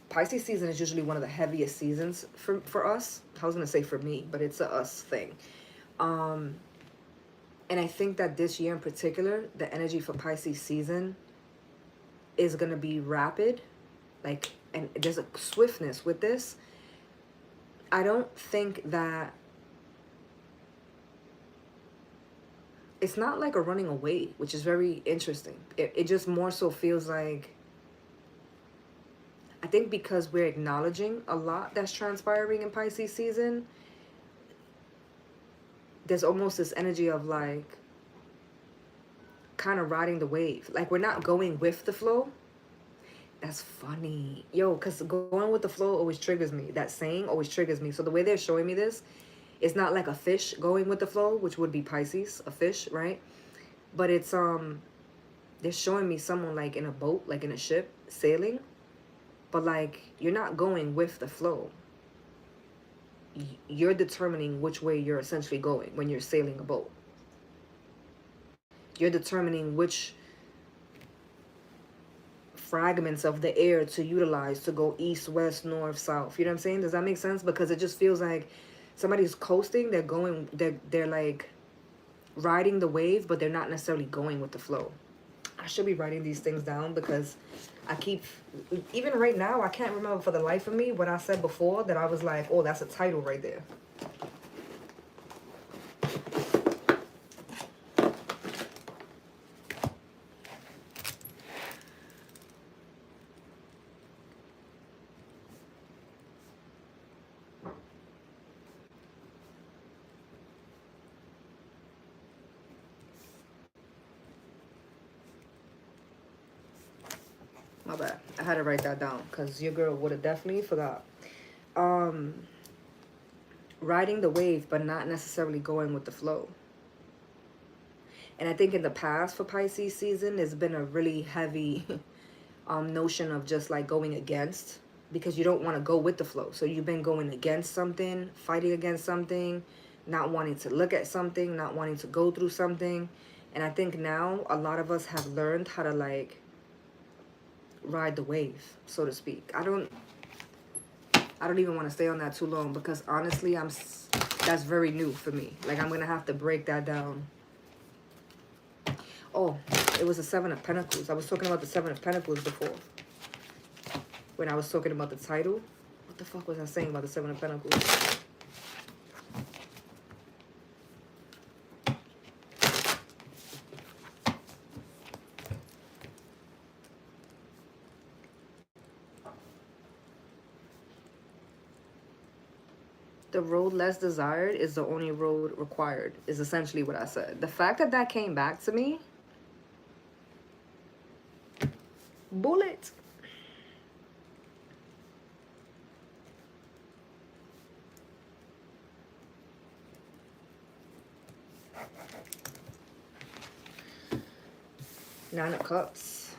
Pisces season is usually one of the heaviest seasons for us. I was going to say for me, but it's a us thing. And I think that this year in particular, the energy for Pisces season is going to be rapid. Like, and there's a swiftness with this. I don't think that it's not like a running away, which is very interesting. It just more so feels like, I think because we're acknowledging a lot that's transpiring in Pisces season, there's almost this energy of like kind of riding the wave. Like we're not going with the flow. That's funny. Yo, because going with the flow always triggers me. That saying always triggers me. So the way they're showing me this, it's not like a fish going with the flow, which would be Pisces, a fish, right? But it's, they're showing me someone like in a boat, like in a ship, sailing. But like, you're not going with the flow. You're determining which way you're essentially going when you're sailing a boat. You're determining which fragments of the air to utilize to go east, west, north, south. You know what I'm saying? Does that make sense? Because it just feels like somebody's coasting. They're like riding the wave, but they're not necessarily going with the flow. I should be writing these things down because I keep, even right now, I can't remember for the life of me what I said before that I was like, oh, that's a title right there. My bad. I had to write that down because your girl would have definitely forgot. Riding the wave, but not necessarily going with the flow. And I think in the past for Pisces season, there's been a really heavy notion of just like going against, because you don't want to go with the flow. So you've been going against something, fighting against something, not wanting to look at something, not wanting to go through something. And I think now a lot of us have learned how to like ride the wave, so to speak. I don't even want to stay on that too long because honestly, that's very new for me. Like I'm going to have to break that down. Oh, it was the Seven of Pentacles. I was talking about the Seven of Pentacles before. When I was talking about the title. What the fuck was I saying about the Seven of Pentacles? The road less desired is the only road required, is essentially what I said. The fact that that came back to me. Bullet. Nine of Cups.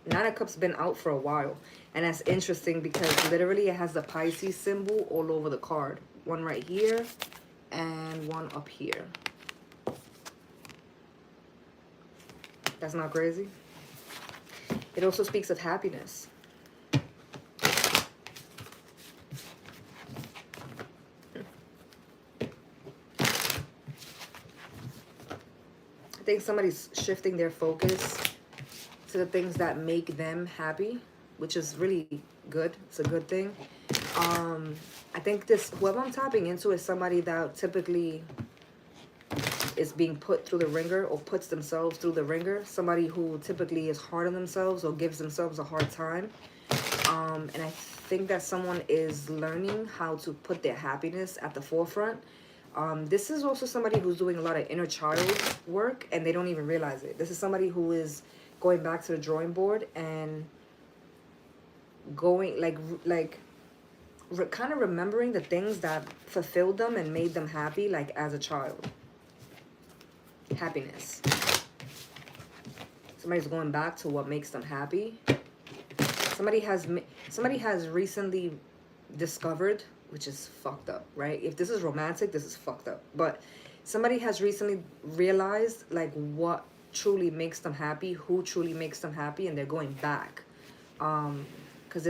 Nine of Cups been out for a while. And that's interesting because literally it has the Pisces symbol all over the card. One right here and one up here. That's not crazy. It also speaks of happiness. I think somebody's shifting their focus to the things that make them happy, which is really good. It's a good thing. I think whoever I'm tapping into is somebody that typically is being put through the ringer or puts themselves through the ringer. Somebody who typically is hard on themselves or gives themselves a hard time. And I think that someone is learning how to put their happiness at the forefront. This is also somebody who's doing a lot of inner child work and they don't even realize it. This is somebody who is going back to the drawing board and going kind of remembering the things that fulfilled them and made them happy, like as a child. Happiness. Somebody's going back to what makes them happy. Somebody has recently discovered, which is fucked up, right? If this is romantic, this is fucked up. But somebody has recently realized like what truly makes them happy, who truly makes them happy, and they're going back. Because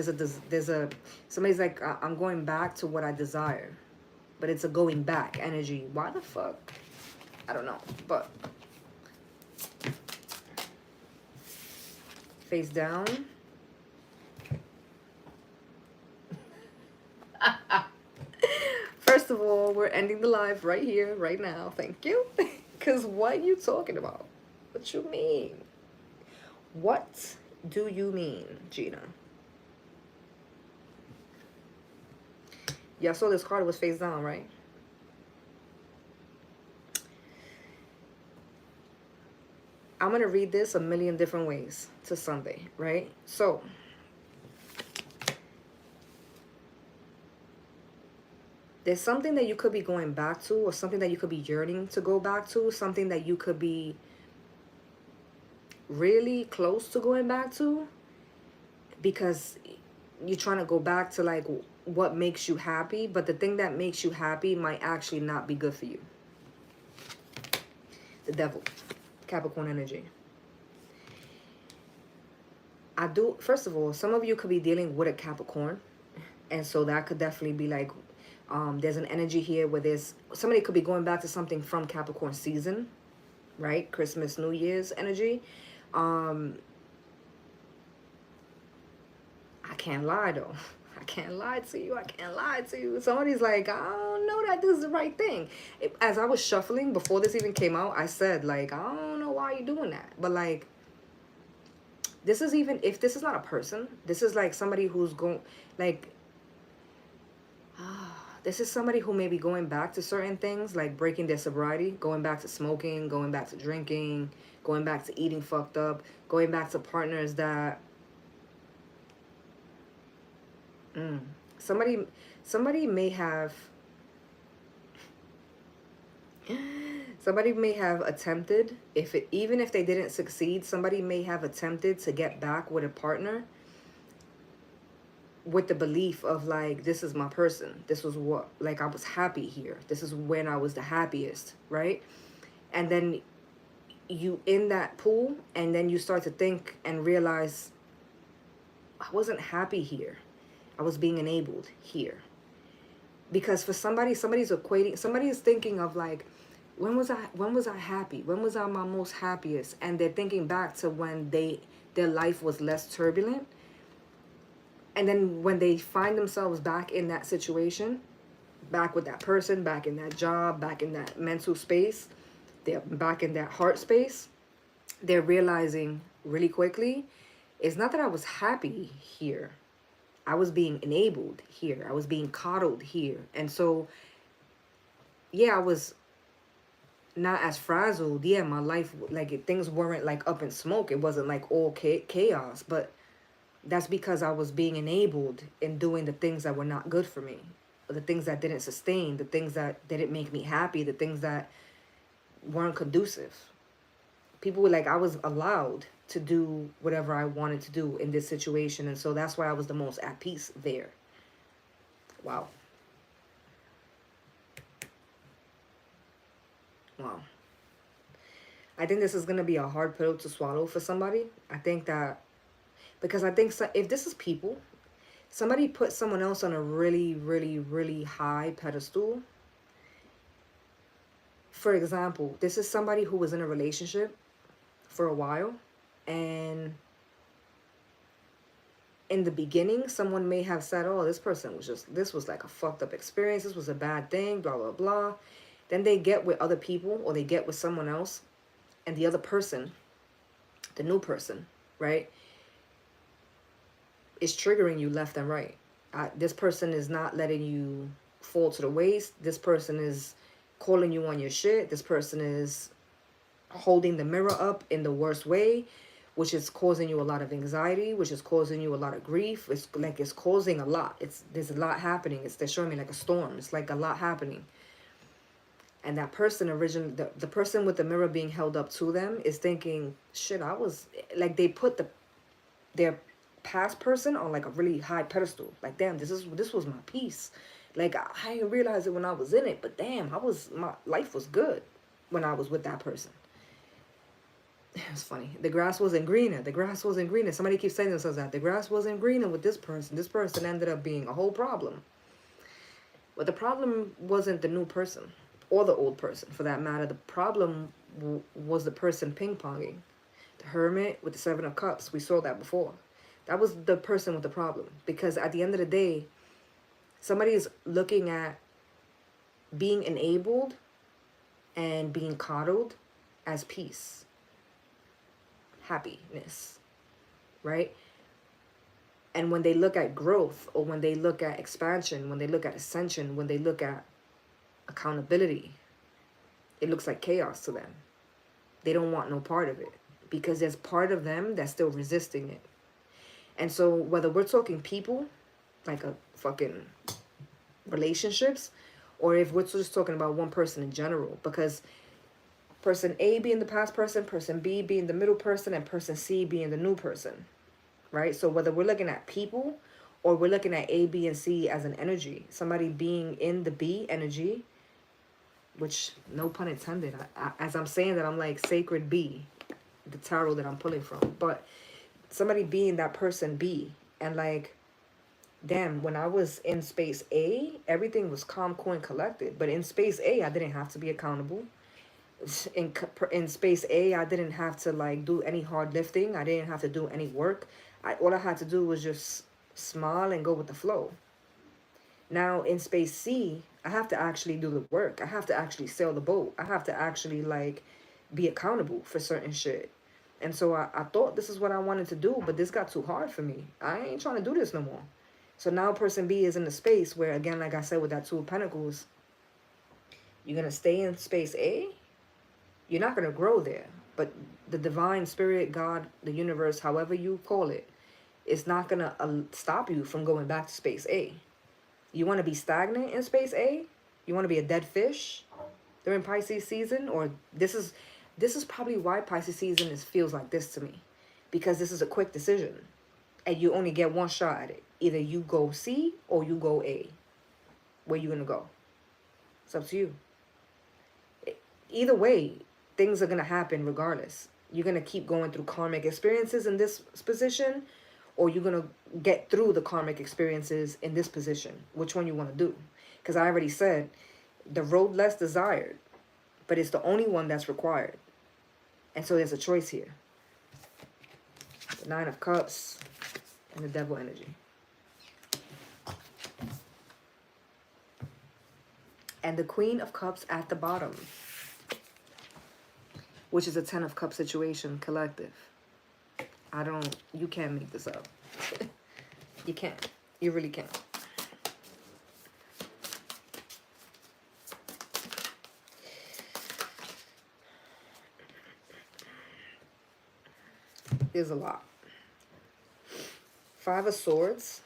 somebody's like, I'm going back to what I desire. But it's a going back energy. Why the fuck? I don't know. But face down. First of all, we're ending the live right here, right now. Thank you. Because what you talking about? What you mean? What do you mean, Gina? Y'all saw this card was face down, right? I'm going to read this a million different ways to Sunday, right? So, there's something that you could be going back to or something that you could be yearning to go back to, something that you could be really close to going back to because you're trying to go back to like what makes you happy, but the thing that makes you happy might actually not be good for you. The Devil, Capricorn energy. First of all, some of you could be dealing with a Capricorn, and so that could definitely be like, there's an energy here where somebody could be going back to something from Capricorn season, right? Christmas, New Year's energy. I can't lie though. I can't lie to you. I can't lie to you. Somebody's like, I don't know that this is the right thing. As I was shuffling before this even came out, I said like, I don't know why you're doing that. But like, this is even, if this is not a person, this is like somebody who's going, like, this is somebody who may be going back to certain things, like breaking their sobriety, going back to smoking, going back to drinking, going back to eating fucked up, going back to partners that Somebody, somebody may have, somebody may have attempted, even if they didn't succeed, somebody may have attempted to get back with a partner with the belief of like, this is my person. This was what, like, I was happy here. This is when I was the happiest, right? And then you in that pool, and then you start to think and realize, I wasn't happy here. I was being enabled here. Because for somebody's equating, somebody is thinking of like, when was I happy? When was I my most happiest? And they're thinking back to when their life was less turbulent. And then when they find themselves back in that situation, back with that person, back in that job, back in that mental space, they're back in that heart space, they're realizing really quickly, it's not that I was happy here. I was being enabled here. I was being coddled here. And so, yeah, I was not as frazzled. Yeah, my life, like, things weren't like up in smoke. It wasn't like all chaos. But that's because I was being enabled in doing the things that were not good for me. The things that didn't sustain. The things that didn't make me happy. The things that weren't conducive. People were like, I was allowed to do whatever I wanted to do in this situation. And so that's why I was the most at peace there. Wow. Wow. I think this is going to be a hard pill to swallow for somebody. I think that, because I think if this is people, somebody put someone else on a really, really, really high pedestal. For example, this is somebody who was in a relationship for a while, and in the beginning, someone may have said, oh, this person was just, this was like a fucked up experience. This was a bad thing, blah, blah, blah. Then they get with other people, or they get with someone else, and the other person, the new person, right, is triggering you left and right. This person is not letting you fall to the waist. This person is calling you on your shit. This person is holding the mirror up in the worst way, which is causing you a lot of anxiety, which is causing you a lot of grief. It's like, it's causing a lot. There's a lot happening. They're showing me like a storm. It's like a lot happening. And that person originally, the person with the mirror being held up to them is thinking, shit, I was like, they put their past person on like a really high pedestal. Like, damn, this was my peace. Like, I didn't realize it when I was in it, but damn, my life was good when I was with that person. It's funny. The grass wasn't greener. The grass wasn't greener. Somebody keeps saying themselves that. The grass wasn't greener with this person. This person ended up being a whole problem. But the problem wasn't the new person, or the old person for that matter. The problem was the person ping-ponging. The Hermit with the Seven of Cups. We saw that before. That was the person with the problem. Because at the end of the day, somebody is looking at being enabled and being coddled as peace, happiness, right? And when they look at growth, or when they look at expansion, when they look at ascension, when they look at accountability, it looks like chaos to them. They don't want no part of it, because there's part of them that's still resisting it. And so whether we're talking people, like a fucking relationships, or if we're just talking about one person in general, because person A being the past person, person B being the middle person, and person C being the new person, right? So whether we're looking at people, or we're looking at A, B, and C as an energy, somebody being in the B energy, which, no pun intended, as I'm saying that, I'm like sacred B, the tarot that I'm pulling from, but somebody being that person B, and like, damn, when I was in space A, everything was calm, cool, and collected. But in space A, I didn't have to be accountable. In space A, I didn't have to like do any hard lifting. I didn't have to do any work. All I had to do was just smile and go with the flow. Now in space C, I have to actually do the work. I have to actually sail the boat. I have to actually like be accountable for certain shit. And so I thought this is what I wanted to do, but this got too hard for me. I ain't trying to do this no more. So now person B is in the space where, again, like I said, with that Two of Pentacles, you're going to stay in space A. You're not going to grow there. But the divine spirit, God, the universe, however you call it, it's not going to stop you from going back to space A. You want to be stagnant in space A? You want to be a dead fish during Pisces season? Or this is probably why Pisces season feels like this to me. Because this is a quick decision. And you only get one shot at it. Either you go C or you go A. Where you going to go? It's up to you. Either way, things are going to happen regardless. You're going to keep going through karmic experiences in this position, or you're going to get through the karmic experiences in this position. Which one you want to do? Because I already said, the road less desired, but it's the only one that's required. And so there's a choice here. The Nine of Cups and the Devil energy. And the Queen of Cups at the bottom, which is a Ten of Cups situation, collective. You can't make this up. You can't. You really can't. There's a lot. Five of Swords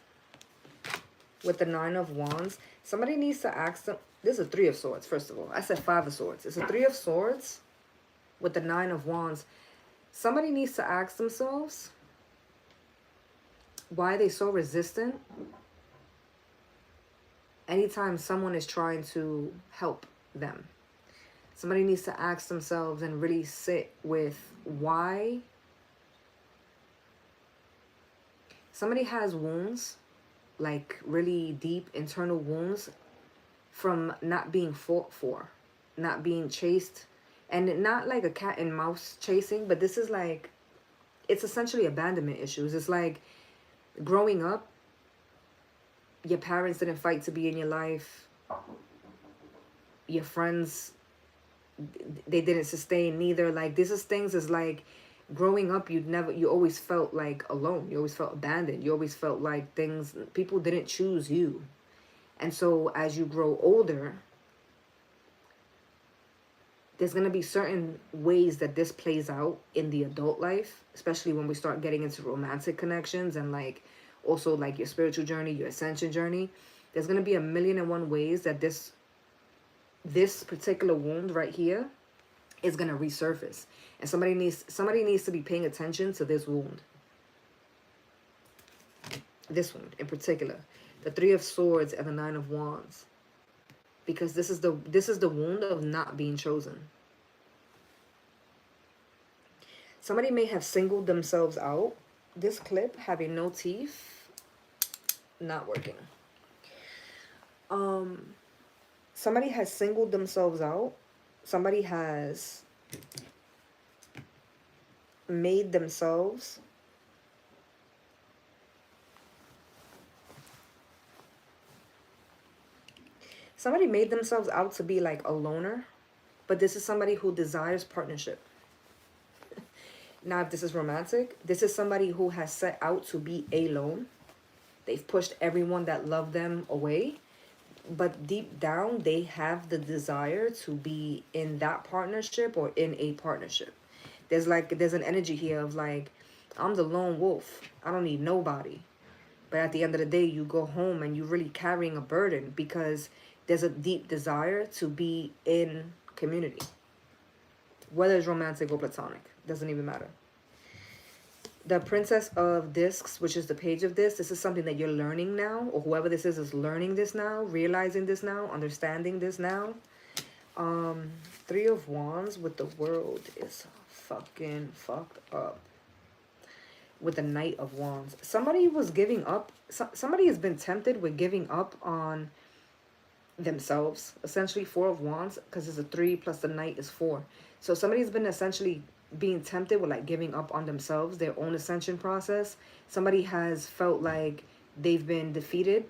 with the Nine of Wands. Somebody needs to ask them. This is a Three of Swords, first of all. I said Five of Swords. It's a Three of Swords with the Nine of Wands. Somebody needs to ask themselves why they're so resistant anytime someone is trying to help them. Somebody needs to ask themselves and really sit with why. Somebody has wounds, like really deep internal wounds from not being fought for, not being chased, and not like a cat and mouse chasing, but this is like, it's essentially abandonment issues. It's like growing up, your parents didn't fight to be in your life. Your friends, they didn't sustain neither. Like this is things is like growing up, you always felt like alone. You always felt abandoned. You always felt like people didn't choose you. And so as you grow older, there's going to be certain ways that this plays out in the adult life, especially when we start getting into romantic connections and like also like your spiritual journey, your ascension journey. There's going to be a million and one ways that this particular wound right here is going to resurface. And somebody needs to be paying attention to this wound. This wound in particular. The Three of Swords and the Nine of Wands. Because this is the wound of not being chosen. Somebody may have singled themselves out. This clip having no teeth, not working. Somebody has singled themselves out. Somebody has made themselves out to be like a loner, but this is somebody who desires partnership. Now, if this is romantic, this is somebody who has set out to be alone. They've pushed everyone that loved them away, but deep down, they have the desire to be in that partnership or in a partnership. There's an energy here of like, I'm the lone wolf. I don't need nobody. But at the end of the day, you go home and you're really carrying a burden because there's a deep desire to be in community. Whether it's romantic or platonic, doesn't even matter. The Princess of Discs, which is the Page of this is something that you're learning now, or whoever this is learning this now, realizing this now, understanding this now. Three of Wands with the World is fucking fucked up. With the Knight of Wands. Somebody was giving up. Somebody has been tempted with giving up on themselves. Essentially, Four of Wands, because it's a 3 plus the Knight is 4. So somebody's been essentially being tempted with like giving up on themselves, their own ascension process. Somebody has felt like they've been defeated.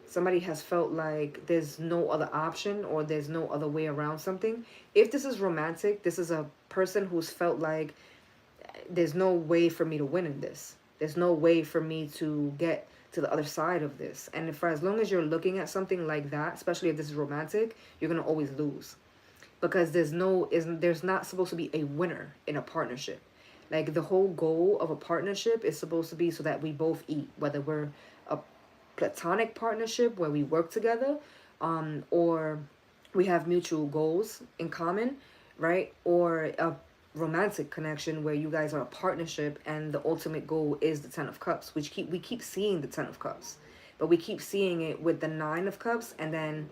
Somebody has felt like there's no other option or there's no other way around something. If this is romantic, this is a person who's felt like there's no way for me to win in this. There's no way for me to get to the other side of this. And for as long as you're looking at something like that, especially if this is romantic, you're going to always lose. Because there's not supposed to be a winner in a partnership. Like the whole goal of a partnership is supposed to be so that we both eat, whether we're a platonic partnership where we work together, or we have mutual goals in common, right? Or a romantic connection where you guys are a partnership and the ultimate goal is the 10 of cups, which we keep seeing the 10 of cups, but we keep seeing it with the 9 of cups, and then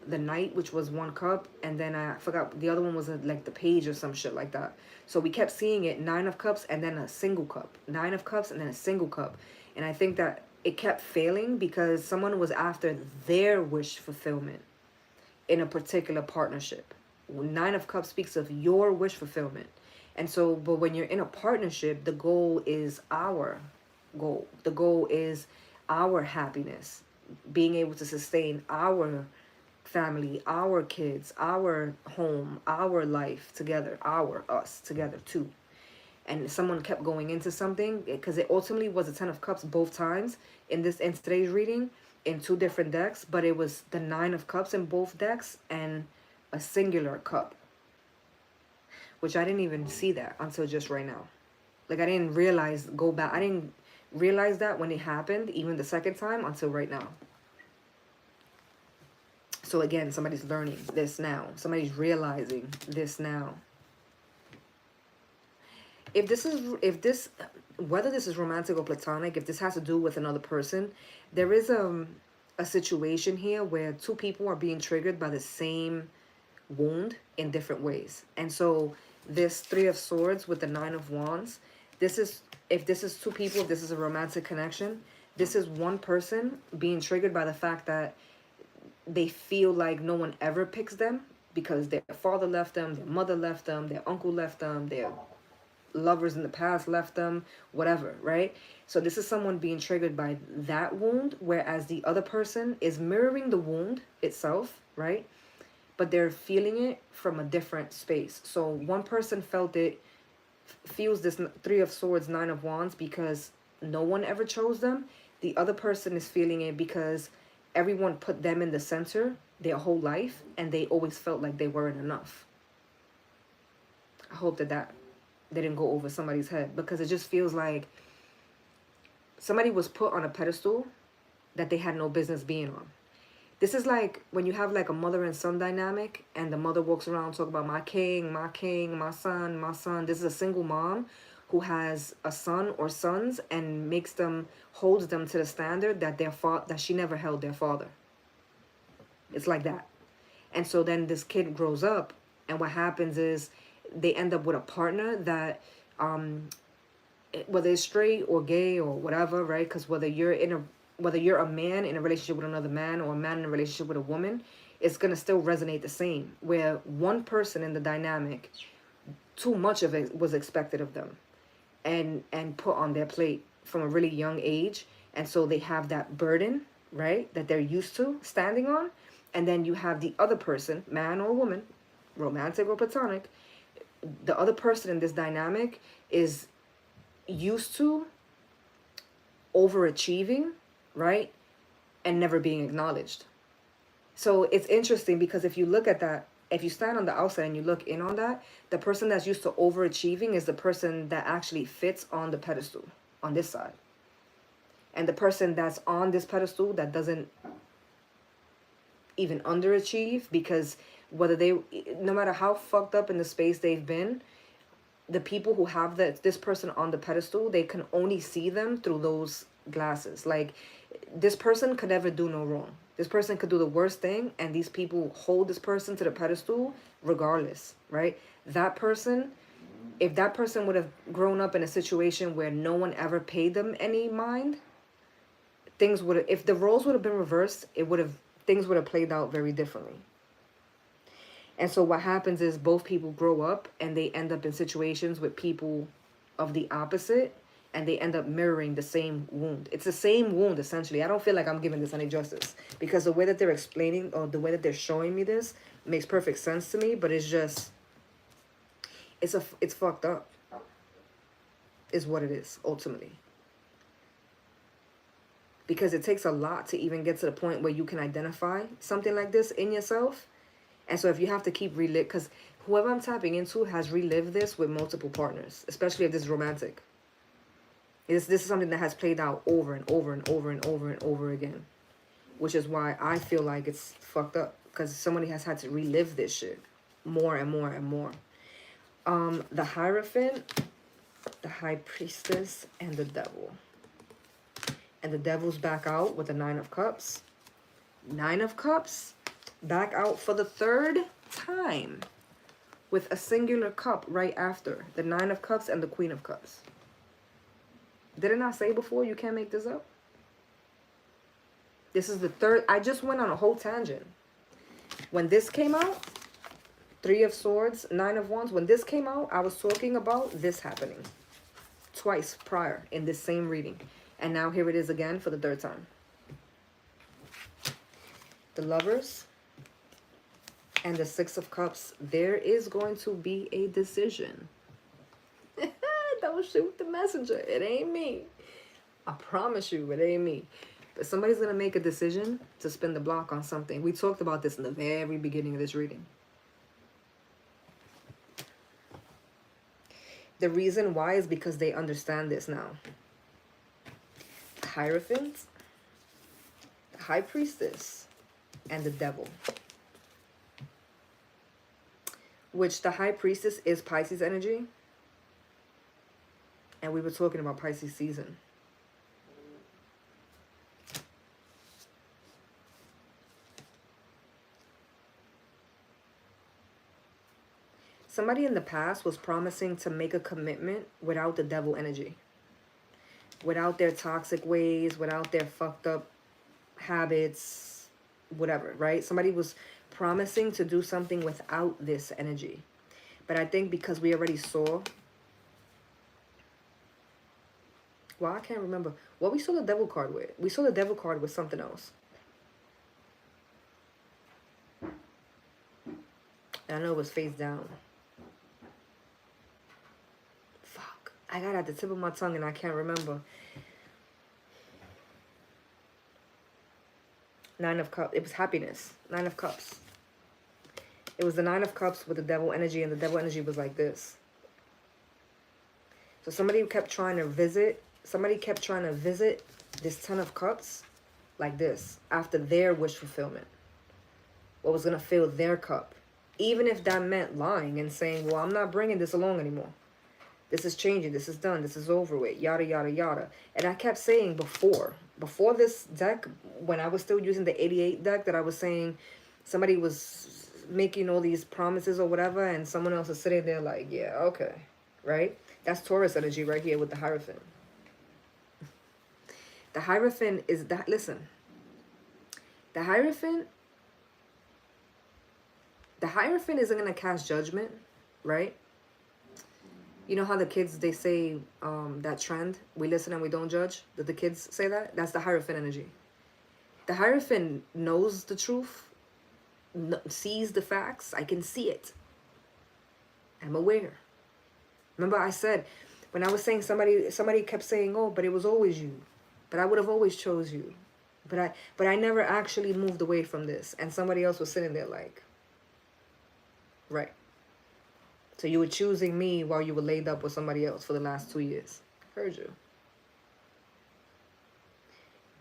the knight, which was 1 cup, and then I forgot the other one was like the page or some shit like that. So we kept seeing it 9 of cups and then a single cup, 9 of cups and then a single cup. And I think that it kept failing because someone was after their wish fulfillment in a particular partnership. 9 of cups speaks of your wish fulfillment. And so, but when you're in a partnership, the goal is our goal. The goal is our happiness, being able to sustain our family, our kids, our home, our life together, us together too. And someone kept going into something because it ultimately was a 10 of cups both times in today's reading in 2 different decks, but it was the 9 of cups in both decks and a singular cup, which I didn't even see that until just right now. Like I didn't realize, I didn't realize that when it happened, even the second time, until right now. So again, somebody's learning this now. Somebody's realizing this now. Whether this is romantic or platonic, if this has to do with another person, there is a situation here where 2 people are being triggered by the same wound in different ways. And so this 3 of Swords with the 9 of Wands, if this is 2 people, if this is a romantic connection, this is one person being triggered by the fact that they feel like no one ever picks them because their father left them, their mother left them, their uncle left them, their lovers in the past left them, whatever, right? So this is someone being triggered by that wound, whereas the other person is mirroring the wound itself, right? But they're feeling it from a different space. So one person feels this 3 of Swords, 9 of Wands because no one ever chose them. The other person is feeling it because everyone put them in the center their whole life and they always felt like they weren't enough. I hope that didn't go over somebody's head, because it just feels like somebody was put on a pedestal that they had no business being on. This is like when you have like a mother and son dynamic and the mother walks around talking about my king, my son, my son. This is a single mom who has a son or sons and holds them to the standard that that she never held their father. It's like that. And so then this kid grows up, and what happens is they end up with a partner that whether it's straight or gay or whatever, right? Because whether you're a man in a relationship with another man or a man in a relationship with a woman, it's going to still resonate the same, where one person in the dynamic, too much of it was expected of them and put on their plate from a really young age. And so they have that burden, right, that they're used to standing on. And then you have the other person, man or woman, romantic or platonic, the other person in this dynamic is used to overachieving, right, and never being acknowledged. So it's interesting because if you look at that, if you stand on the outside and you look in on that, the person that's used to overachieving is the person that actually fits on the pedestal on this side. And the person that's on this pedestal that doesn't even underachieve, because no matter how fucked up in the space they've been, the people who have this person on the pedestal, they can only see them through those glasses. Like, this person could never do no wrong. This person could do the worst thing, and these people hold this person to the pedestal regardless, right? That person, if that person would have grown up in a situation where no one ever paid them any mind, if the roles would have been reversed, things would have played out very differently. And so what happens is both people grow up and they end up in situations with people of the opposite, and they end up mirroring the same wound. It's the same wound, essentially. I don't feel like I'm giving this any justice, because the way that they're explaining, or the way that they're showing me this, makes perfect sense to me, but it's just, it's fucked up, is what it is, ultimately. Because it takes a lot to even get to the point where you can identify something like this in yourself. And so if you have to keep because Whoever I'm tapping into has relived this with multiple partners, especially if this is romantic. This is something that has played out over and over and over and over and over again, which is why I feel like it's fucked up, because somebody has had to relive this shit more and more and more. The Hierophant, the High Priestess, and the Devil. And the Devil's back out with the Nine of Cups. Nine of Cups back out for the third time with a singular cup right after the Nine of Cups and the Queen of Cups. Didn't I say before you can't make this up? This is the third. I just went on a whole tangent. When this came out, Three of Swords, Nine of Wands, when this came out, I was talking about this happening twice prior in this same reading. And now here it is again for the third time. The Lovers and the Six of Cups. There is going to be a decision. Don't shoot the messenger. It ain't me. I promise you, it ain't me. But somebody's going to make a decision to spin the block on something. We talked about this in the very beginning of this reading. The reason why is because they understand this now. The Hierophant, the High Priestess, and the Devil. Which the High Priestess is Pisces energy. And we were talking about Pisces season. Somebody in the past was promising to make a commitment without the devil energy. Without their toxic ways, without their fucked up habits, whatever, right? Somebody was promising to do something without this energy. But I think because we already saw... Well, I can't remember. What we saw the devil card with? We saw the devil card with something else. I know it was face down. Fuck. I got it at the tip of my tongue and I can't remember. Nine of Cups. It was happiness. Nine of Cups. It was the Nine of Cups with the devil energy, and the devil energy was like this. So somebody kept trying to visit... Somebody kept trying to visit this Ten of Cups like this after their wish fulfillment. What was going to fill their cup. Even if that meant lying and saying, well, I'm not bringing this along anymore. This is changing. This is done. This is over with. Yada, yada, yada. And I kept saying before this deck, when I was still using the 88 deck, that I was saying somebody was making all these promises or whatever, and someone else is sitting there like, yeah, okay, right? That's Taurus energy right here with the Hierophant. The Hierophant is that, listen, the Hierophant isn't going to cast judgment, right? You know how the kids, they say that trend, we listen and we don't judge? Did the kids say that? That's the Hierophant energy. The Hierophant knows the truth, sees the facts. I can see it. I'm aware. Remember I said, when I was saying somebody kept saying, oh, but it was always you. But I would have always chose you. But I never actually moved away from this. And somebody else was sitting there like, right. So you were choosing me while you were laid up with somebody else for the last 2 years. Heard you.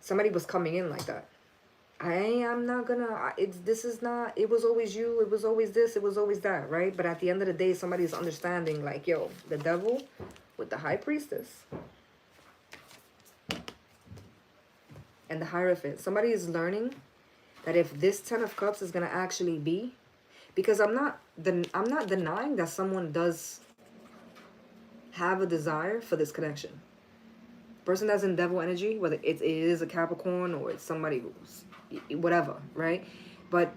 Somebody was coming in like that. I'm not gonna, it was always you, it was always this, it was always that, right? But at the end of the day, somebody's understanding like, yo, the devil with the High Priestess. And the Hierophant. Somebody is learning that if this Ten of Cups is going to actually be, because I'm not denying that someone does have a desire for this connection. Person that's in devil energy, whether it is a Capricorn or it's somebody who's whatever, right? But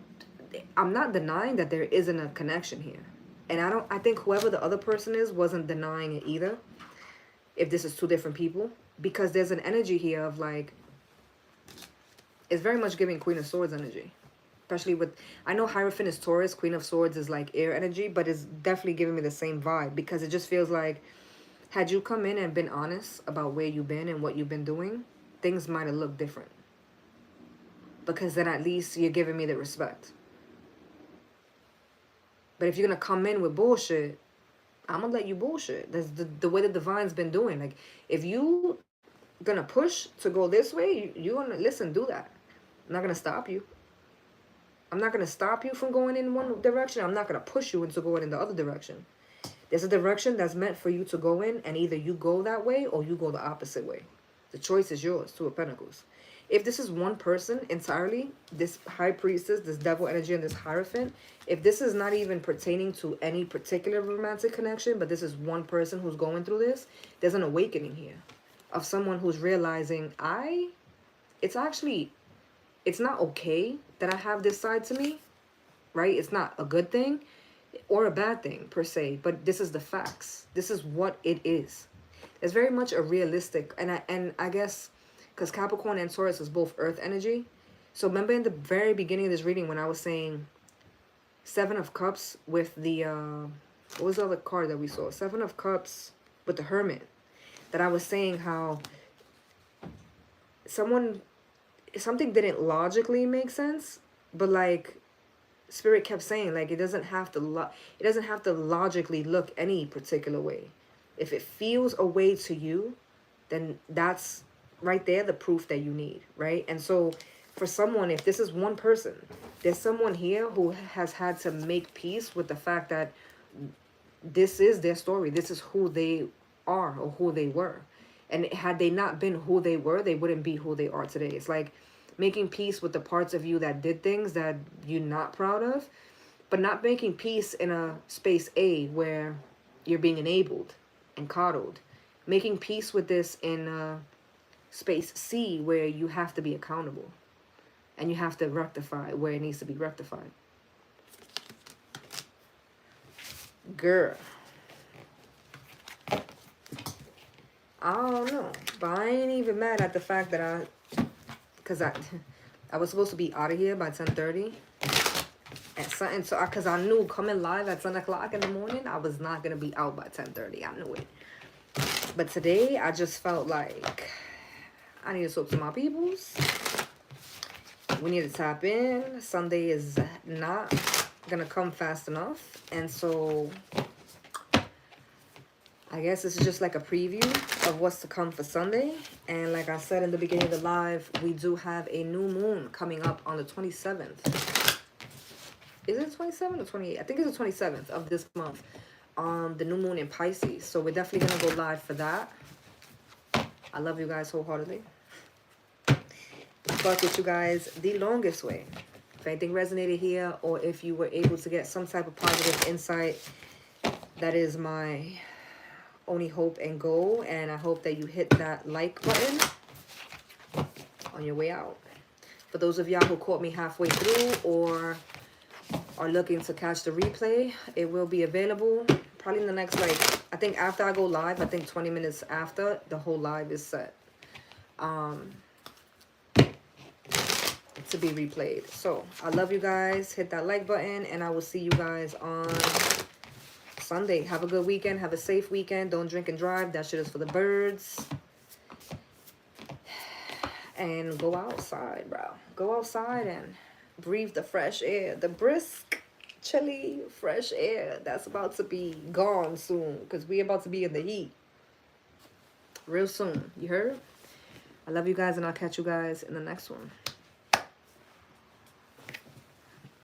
I'm not denying that there isn't a connection here. And I think whoever the other person is wasn't denying it either. If this is two different people, because there's an energy here of like, it's very much giving Queen of Swords energy. Especially with, I know Hierophant is Taurus, Queen of Swords is like air energy, but it's definitely giving me the same vibe. Because it just feels like, had you come in and been honest about where you've been and what you've been doing, things might have looked different. Because then at least you're giving me the respect. But if you're going to come in with bullshit, I'm going to let you bullshit. That's the way the divine's been doing. Like, if you going to push to go this way, you're going to, listen, do that. I'm not going to stop you. I'm not going to stop you from going in one direction. I'm not going to push you into going in the other direction. There's a direction that's meant for you to go in, and either you go that way or you go the opposite way. The choice is yours, Two of Pentacles. If this is one person entirely, this high priestess, this devil energy, and this hierophant, if this is not even pertaining to any particular romantic connection, but this is one person who's going through this, there's an awakening here of someone who's realizing, it's not okay that I have this side to me, right? It's not a good thing or a bad thing per se, but this is the facts. This is what it is. It's very much a realistic, and I guess because Capricorn and Taurus is both earth energy. So remember in the very beginning of this reading when I was saying Seven of Cups with the what was the other card that we saw? Seven of Cups with the Hermit. That I was saying how something didn't logically make sense, but like Spirit kept saying, like, it doesn't have to logically look any particular way. If it feels a way to you, then that's right there the proof that you need, right? And so for someone, if this is one person, there's someone here who has had to make peace with the fact that this is their story. This is who they are or who they were. And had they not been who they were, they wouldn't be who they are today. It's like making peace with the parts of you that did things that you're not proud of, but not making peace in a space A where you're being enabled and coddled. Making peace with this in space C where you have to be accountable and you have to rectify where it needs to be rectified. Girl. I don't know, but I ain't even mad at the fact that I was supposed to be out of here by 10:30 and something, so because I knew coming live at 10 o'clock in the morning, I was not gonna be out by 10:30. I knew it. But today, I just felt like I need to talk to my peoples. We need to tap in. Sunday is not gonna come fast enough, and so I guess this is just like a preview of what's to come for Sunday. And like I said in the beginning of the live, we do have a new moon coming up on the 27th. Is it 27th or 28th? I think it's the 27th of this month. The new moon in Pisces. So we're definitely going to go live for that. I love you guys wholeheartedly. Fuck with you guys the longest way. If anything resonated here, or if you were able to get some type of positive insight, that is my only hope and goal. And I hope that you hit that like button on your way out. For those of y'all who caught me halfway through or are looking to catch the replay, it will be available probably in the next, like, I think after I go live, I think 20 minutes after the whole live is set to be replayed. So I love you guys. Hit that like button, and I will see you guys on Sunday. Have a good weekend. Have a safe weekend. Don't drink and drive. That shit is for the birds. And go outside, bro. Go outside and breathe the fresh air. The brisk, chilly, fresh air that's about to be gone soon, because we about to be in the heat real soon. You heard? I love you guys, and I'll catch you guys in the next one.